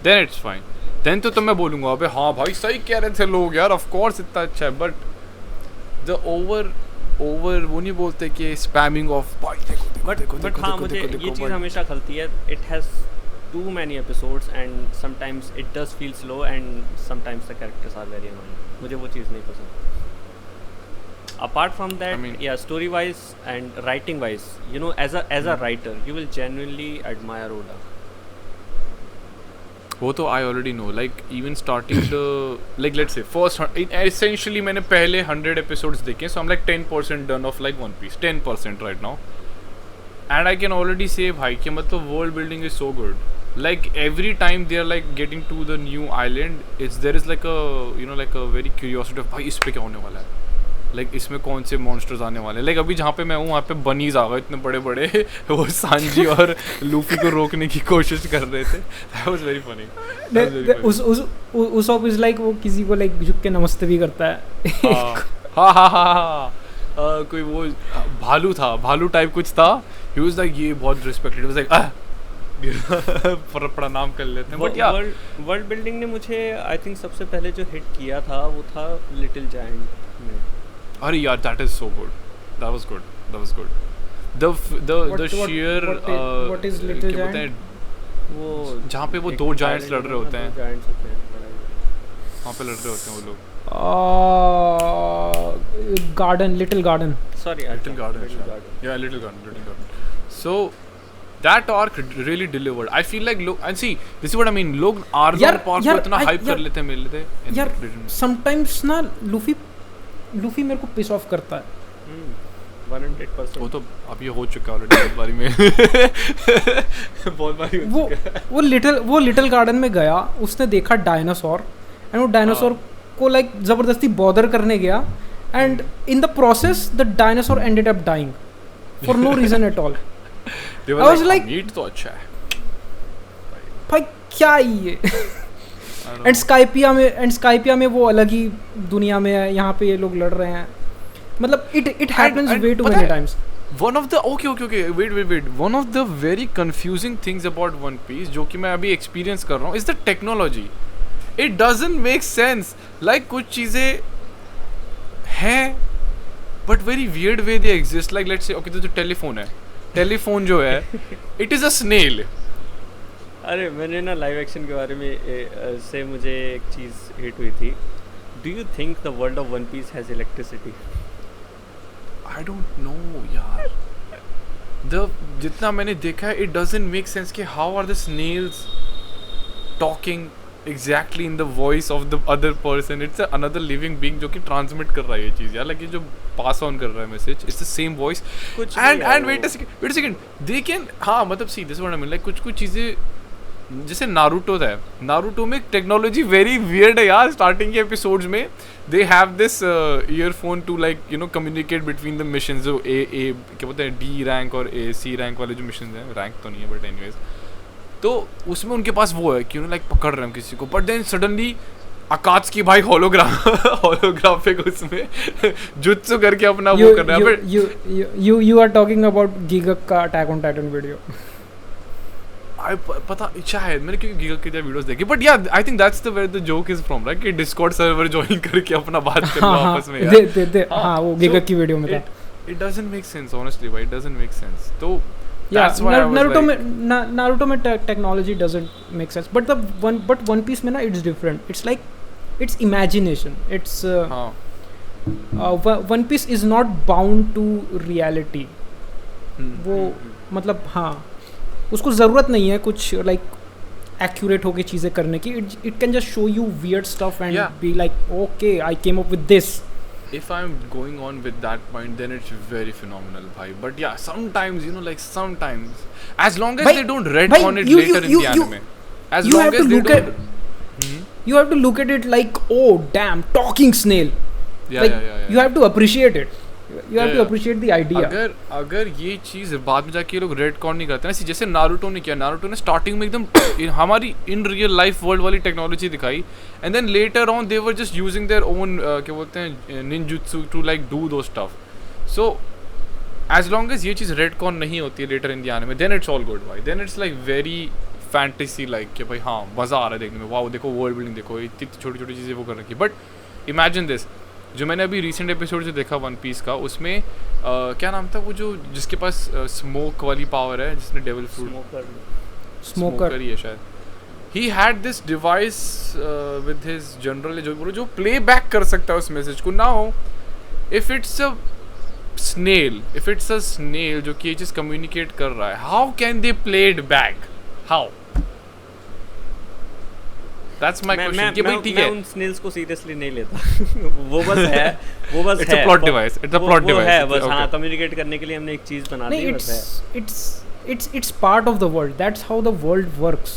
then it's fine. Then तो मैं बोलूँगा अबे हाँ भाई सही कह रहे थे लोग यार, of course इतना अच्छा है, but the over वो नहीं बोलते कि spamming of भाई but हाँ मुझे ये चीज़ हमेशा खलती है it has too many episodes and sometimes it does feel slow and sometimes the characters are very annoying मुझे वो चीज़ नहीं पसंद apart from that I mean- yeah story wise and writing wise you know as a writer you will genuinely admire Oda वो तो I already know, like even starting the like let's say first essentially मैंने पहले 100 episodes देखे, so I'm like 10% done of like One Piece, 10% right now, and I can already say भाई कि मतलब world building is so good. Like every time they are like getting to the new island, there is like a like a very curiosity of भाई इस पे क्या होने वाला है, like इसमें कौन से monsters आने वाले हैं. Like अभी जहाँ पे मैं हूँ वहाँ पे बनीज आ गए इतने बड़े बड़े वो सांजी और लूफी को रोकने की कोशिश कर रहे थे. That was very funny. That was very funny. उस इज लाइक वो किसी को लाइक झुक के नमस्ते भी करता है. हाँ कोई वो भालू टाइप कुछ था. He was like ये बहुत respected. He was like प्रणाम कर लेते हैं. But yeah, वर्ल्ड बिल्डिंग ने मुझे आई थिंक सबसे पहले जो हिट किया था वो था लिटिल जायंट में. अरे यार that is so good. That was good. The sheer what is Little क्या बोलते Giant? हैं, वो जहाँ पे वो एक दो giants island लड़ रहे में होते दो हैं, giants होते हैं बड़ा- वहाँ पे लड़ रहे होते हैं वो लोग. Garden little garden. Sorry, Little Garden. Yeah, Little Garden. So that arc really delivered. I feel like look and see, this is what I mean. लोग Arlong यार- Park को यार, इतना I- hype कर यार- लेते हैं, मिल लेते हैं, and यार it didn't. समटाइम्स ना लूफी मेरे को पिस ऑफ करता है. 100%. वो तो अब ये हो चुका है ऑलरेडी बहुत बारी में. बहुत बारी हो वो चुका है. वो लिटिल गार्डन में गया, उसने देखा डायनासोर एंड वो डायनासोर को लाइक जबरदस्ती बॉदर करने गया and in the process the dinosaur ended up dying for no reason at all. They were I was like- meat तो अच्छा है. भाई क्या है ये. I don't and know. स्काइपिया में वो अलग ही दुनिया में है, यहाँ पे ये लोग लड़ रहे हैं. मतलब it happens and way too पता मेनी है- times. One of the okay wait. One of the very confusing things about One Piece जो कि मैं अभी experience कर रहा हूँ is the technology. It doesn't make sense. Like कुछ चीज़ें हैं but very weird way they exist. Like let's say okay तो जो टेलीफोन है, टेलीफोन जो है it is a snail. अरे मैंने ना लाइव एक्शन के बारे में से मुझे एक चीज़ हिट हुई थी. Do you think the world of One Piece has electricity? I don't know यार. जितना मैंने देखा है it doesn't make sense कि how are the snails talking exactly in the voice of the other person. It's another living being जो कि transmit कर रहा है ये चीज़ यार, like ये जो pass on कर रहा है message, it's the same voice. कुछ And wait a second, they can, हाँ मतलब see this is what I mean, like कुछ चीज़ें जैसे नारुतो है, नारुतो में टेक्नोलॉजी वेरी वियर्ड है यार. स्टार्टिंग के एपिसोड्स में they have this earphone to like you know communicate between the missions. जो ए क्या बोलते हैं डी रैंक और ए सी रैंक वाले जो मिशन हैं, रैंक तो नहीं है बट एनीवेज, तो उसमें उनके पास वो है कि लाइक पकड़ रहे हैं किसी को, बट देन सडनली आकाश की भाई होलोग्राफिक उसमें जुत्सु करके अपना वो कर रहा है. you are talking about Gigak का Attack on Titan video. पता शायद मैंने क्योंकि गीगा के वीडियोस देखे, but yeah I think that's the where the joke is from, right? कि डिस्कॉर्ड सर्वर ज्वाइन करके अपना बात करना आपस में यार. हाँ वो गीगा की वीडियो में था. It doesn't make sense honestly भाई, इट डजंट मेक सेंस. तो नारुतो में technology doesn't make sense, but One Piece में ना it's different. It's like it's imagination. It's One Piece is not bound to reality. वो मतलब हाँ उसको ज़रूरत नहीं है कुछ लाइक एक्यूरेट होके चीज़ें करने की. It can just show you weird stuff and be like okay I came up with this. If I'm going on with that point, then it's very phenomenal, bhai. But yeah, sometimes like sometimes, as long as they don't retcon it later in the anime, as long as they don't, you have to look at it like, oh damn, talking snail. Yeah. You have to appreciate it. You have to appreciate the idea. अगर ये चीज़ बाद में जाके ये लोग retcon नहीं करते ना, जैसे नारुतो ने किया. नारुतो ने स्टार्टिंग में एकदम हमारी इन रियल लाइफ वर्ल्ड वाली टेक्नोलॉजी दिखाई, and then later on they were just using their own क्या बोलते हैं ninjutsu to like do those stuff. So as long as ये चीज़ retcon नहीं होती है later in the anime, then it's all good भाई. Then it's like very fantasy like कि भाई हाँ मज़ा आ रहा है देखने में, वाओ देखो वर्ल्ड बिल्डिंग देखो, इतनी छोटी छोटी चीज़ें वो कर रखी. बट इमेजिन दिस, जो मैंने अभी रिसेंट एपिसोड से देखा वन पीस का, उसमें क्या नाम था वो जो जिसके पास स्मोक वाली पावर है, जिसने डेविल फ्रूट स्मोकर ही है शायद. He had this device with his general जो प्ले बैक कर सकता है उस मैसेज को. Now if it's a snail जो कि ये चीज़ कम्युनिकेट कर रहा है, how can they play it back? How? That's my question. कि भाई ठीक है, मैं उन snails को seriously नहीं लेता. वो बस है. It's a plot device. It's a plot device. है बस, हाँ communicate करने के लिए हमने एक चीज़ बना दी बस है. It's part of the world. That's how the world works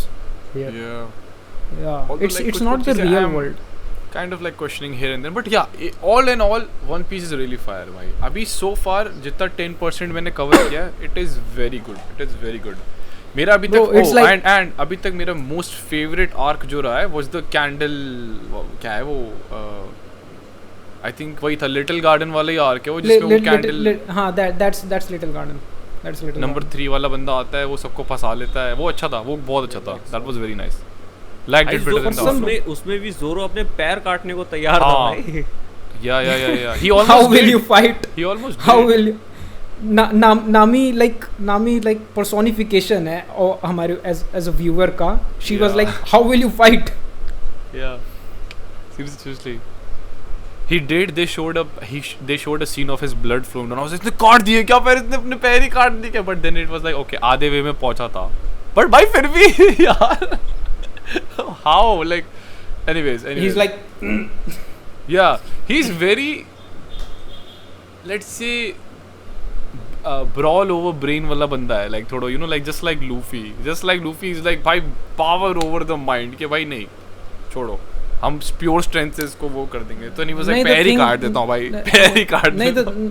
here. Yeah. It's not the real world. Kind of like questioning here and there, but yeah, all in all, One Piece is really fire भाई. अभी so far जितना 10% मैंने cover किया, it is very good. It is very good. मेरा अभी तक and अभी तक मेरा मोस्ट फेवरेट आर्क जो रहा है वाज द कैंडल, क्या है वो, आई थिंक वही था लिटिल गार्डन वाला ही आर्क है वो, जिसमें वो कैंडल, हां that's little garden. That's little number 3 वाला बंदा आता है, वो सबको फंसा लेता है. वो अच्छा था, वो बहुत अच्छा था. That was very nice. Like it better than the उसमें भी जोरो अपने पैर काटने को तैयार था भाई. Yeah he almost, how will you fight? He almost, how will you Nami like personification है और हमारे एज अ व्यूअर का. She was like how will you fight? Yeah seriously he did. They showed a scene of his blood flowing down. I was like, इसने काट दिए क्या पैर? इसने अपने पैर ही काट दिए क्या? But then it was like okay, आधे वे में पहुंचा था. But भाई फिर भी यार how like anyways he's like yeah, he's very, let's say brawl over brain वाला बंदा है, like थोड़ा like just like Luffy is like भाई power over the mind के भाई नहीं छोड़ो, हम प्योर स्ट्रेंथ से इसको वो कर देंगे. तो नहीं बस पैर ही काट देता हूँ भाई, पैर ही काट देता हूँ.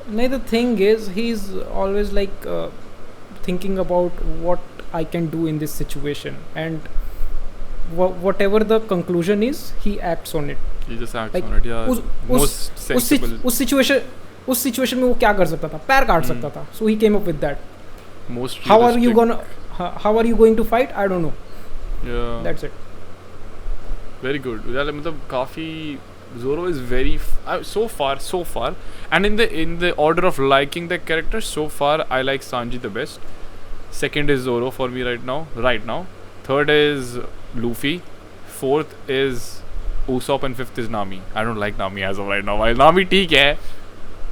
नहीं, the thing is he is always like thinking about what I can do in this situation, and whatever the conclusion is he acts on it. He just acts like, on it. Yeah, most sensible. उस situation में वो क्या कर सकता था? पैर काट सकता था. So he came up with that. Most how are you going to fight? I don't know. Yeah, that's it. Very good. मतलब काफी Zoro is very so far, and in the order of liking the character so far, I like Sanji the best. Second is Zoro for me right now. Third is Luffy. Fourth is Usopp, and fifth is Nami. I don't like Nami as of right now. While Nami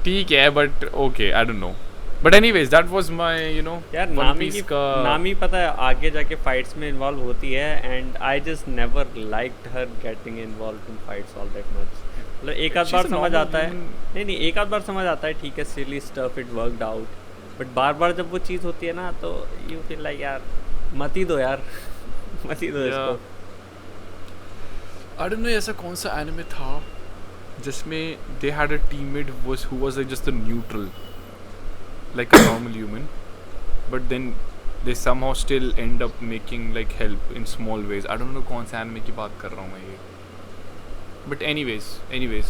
ठीक है, but okay, I don't know. But anyways, that was my, you know, यार One नामी Piece की का नामी पता है आगे जाके फाइट्स में इन्वॉल्व होती है and I just never liked her getting involve in fights all that much. मतलब एक आध She's बार a समझ normal आता है. human. नहीं एक आध बार समझ आता है ठीक है silly stuff it worked out but बार बार जब वो चीज़ होती है ना तो यू फील लाइक यार मत ही दो यार मत ही दो इसको. I don't know ऐसा कौन सा anime था जिसमें they had a teammate who was like just a neutral, like a normal human, but then they somehow still end up making like help in small ways. I don't know कौन सा anime की बात कर रहा हूँ मैं ये. But anyways,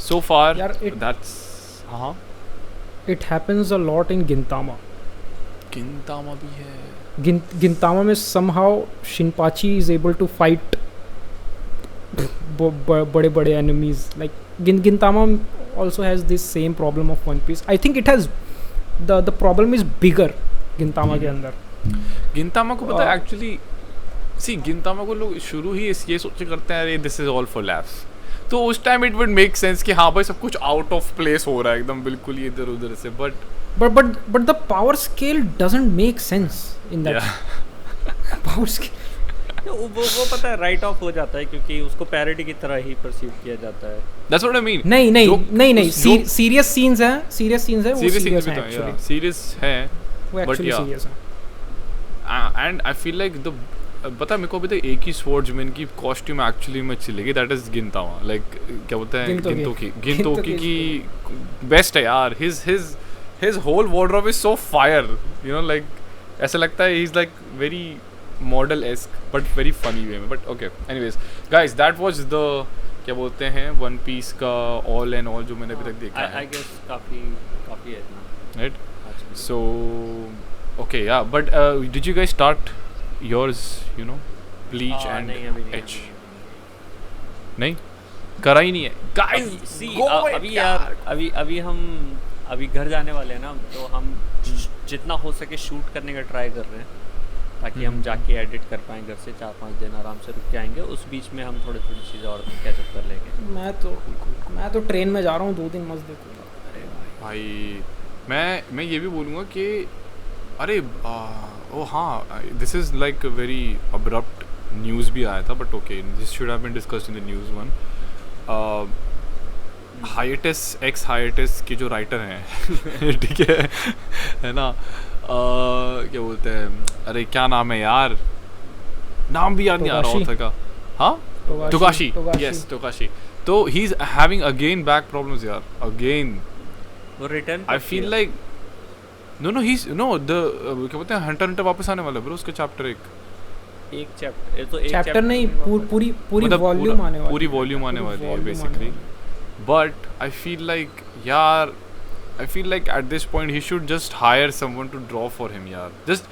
so far यार, that's हाँ It happens a lot in Gintama. Gintama भी है. Gintama में somehow Shinpachi is able to fight बड़े बड़े enemies. Like Gintama also has this same problem of One Piece. I think it has the problem is bigger Gintama के अंदर. गिनतामा को पता है एक्चुअली गिनतामा को लोग शुरू ही ये सोच के करते हैं अरे this is all for lapse. तो उस time it would make sense कि हाँ भाई सब कुछ आउट ऑफ प्लेस हो रहा है एकदम बिल्कुल ही इधर उधर से But the power scale doesn't make sense in that. Power scale. वो पता है राइट ऑफ हो जाता है क्योंकि उसको पैरोडी की तरह ही परसीव किया जाता है. That's what I mean. नहीं सीरियस सीन्स हैं वो सीरियस हैं एक्चुअली. सीरियस है वो एक्चुअली सीरियस है. And I feel like the पता है मेरे को अभी तक एक ही स्वॉर्ड्समैन की कॉस्ट्यूम एक्चुअली में अच्छी लगी दैट इज गिनतामा. लाइक क्या बोलते हैं गिनतोकी की बेस्ट है यार. His whole wardrobe is so fire you know like ऐसा लगता है he is like very model esque but very funny way में. But okay anyways guys that was the क्या बोलते हैं वन पीस का ऑल एंड ऑल जो मैंने अभी तक देखा है. आई गेस काफी है ना. राइट सो ओके या but did you guys start yours you know bleach and H नहीं करा ही नहीं है guys. अभी यार अभी हम घर जाने वाले हैं ना तो हम जितना हो सके शूट करने का ट्राई कर रहे हैं ताकि हम जाके एडिट कर पाएँ घर से 4-5 दिन आराम से रुक के आएंगे. उस बीच में हम थोड़ी चीज़ें और कैचअप कर लेंगे. मैं तो ट्रेन में जा रहा हूँ 2 दिन मस्त देखूंगा. भाई मैं ये भी बोलूँगा कि अरे ओ हाँ this is like very abrupt news भी आया था but okay this should have been discussed in the news one. Hiatus ex hiatus के जो राइटर हैं ठीक है ना क्या बोलते हैं अरे क्या नाम है यार नाम भी याद नहीं आ रहा होता का. हाँ टोगाशी यस टोगाशी. तो he is having again back problems यार अगेन. वो return I feel like no he's the क्या बोलते हैं हंटर वापस आने वाला है ब्रो. उसका चैप्टर एक चैप्टर तो एक चैप्टर नहीं पूरी वॉल्यूम आने वाली पूरी वॉल्यूम आने वाली है basically. But I feel like यार I feel like at this point he should just hire someone to draw for him यार. जस्ट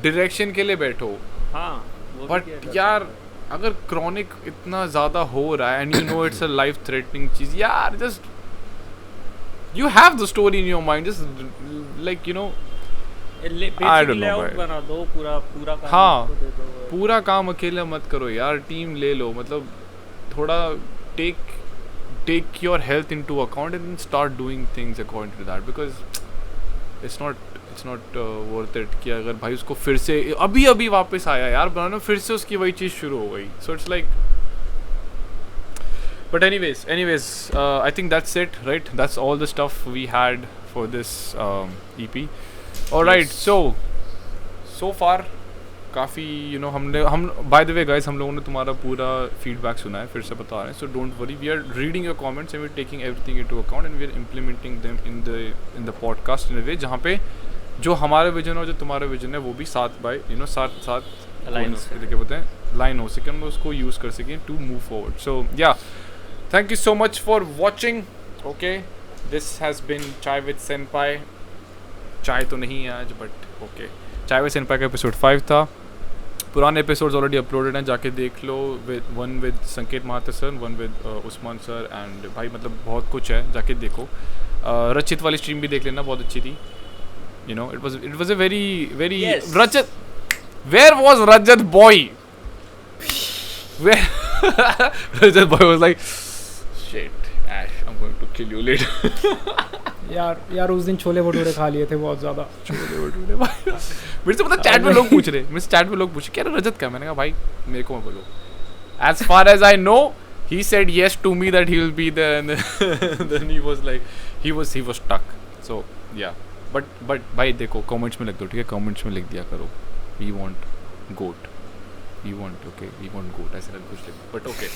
डायरेक्शन के लिए बैठो. हाँ बट यार अगर क्रॉनिक इतना ज़्यादा हो रहा है and you know it's a life threatening चीज़ यार just you have the story in your mind just like you know I don't know बना दो पूरा काम हाँ दे दो. पूरा काम अकेले मत करो यार टीम ले लो. मतलब थोड़ा take your health into account and then start doing things according to that because it's not worth it कि अगर भाई उसको फिर से अभी वापस आया यार बनाना फिर से उसकी वही चीज़ शुरू हो गई. So it's like but anyways I think that's it, right? That's all the stuff we had for this EP. All right, so far काफ़ी you know हम by the way guys हम लोगों ने तुम्हारा पूरा feedback सुना है फिर से बता रहे हैं. So don't worry, we are reading your comments and we're taking everything into account and we're implementing them in the podcast in a way जहाँ पे जो हमारा विजन और जो तुम्हारा विजन है वो भी साथ by you know साथ Align क्या बोलते हैं लाइन हो सके हम उसको यूज़ कर सकें to move forward. So yeah, thank you so much for watching. Okay, this has been Chai with Senpai. चाय तो नहीं है आज बट ओके. चाय विद सेनपाई का एपिसोड 5 था. पुराने एपिसोड्स ऑलरेडी अपलोडेड हैं जाके देख लो. One with Sanket Mahate sir, one with Usman sir and भाई मतलब बहुत कुछ है जाके देखो. रचित वाली स्ट्रीम भी देख लेना बहुत अच्छी थी. You know it was a very yes. Rajat, where was Rajat boy? Where Rajat boy was like shit Ash, I'm going to kill you later. यार उस दिन छोले भटूरे खा लिए थे बहुत ज़्यादा. मेरे से पता चैट में लोग पूछ रहे, मेरे से चैट में लोग पूछ क्या रजत का, मैंने कहा भाई मेरे को मत बोलो. As far as I know, he said yes to me that he will be there, and then he was like, he was stuck. So yeah, but भाई देखो comments में लिख दो, ठीक है, comments में लिख दिया करो. We want goat. We want goat. ऐसे कुछ लिख. But okay.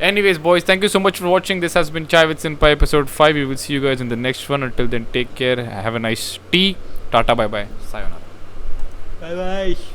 Anyways, boys, thank you so much for watching. This has been Chai with Senpai episode 5. We will see you guys in the next one. Until then, take care. Have a nice tea. Tata, bye bye. Sayonara. Bye bye.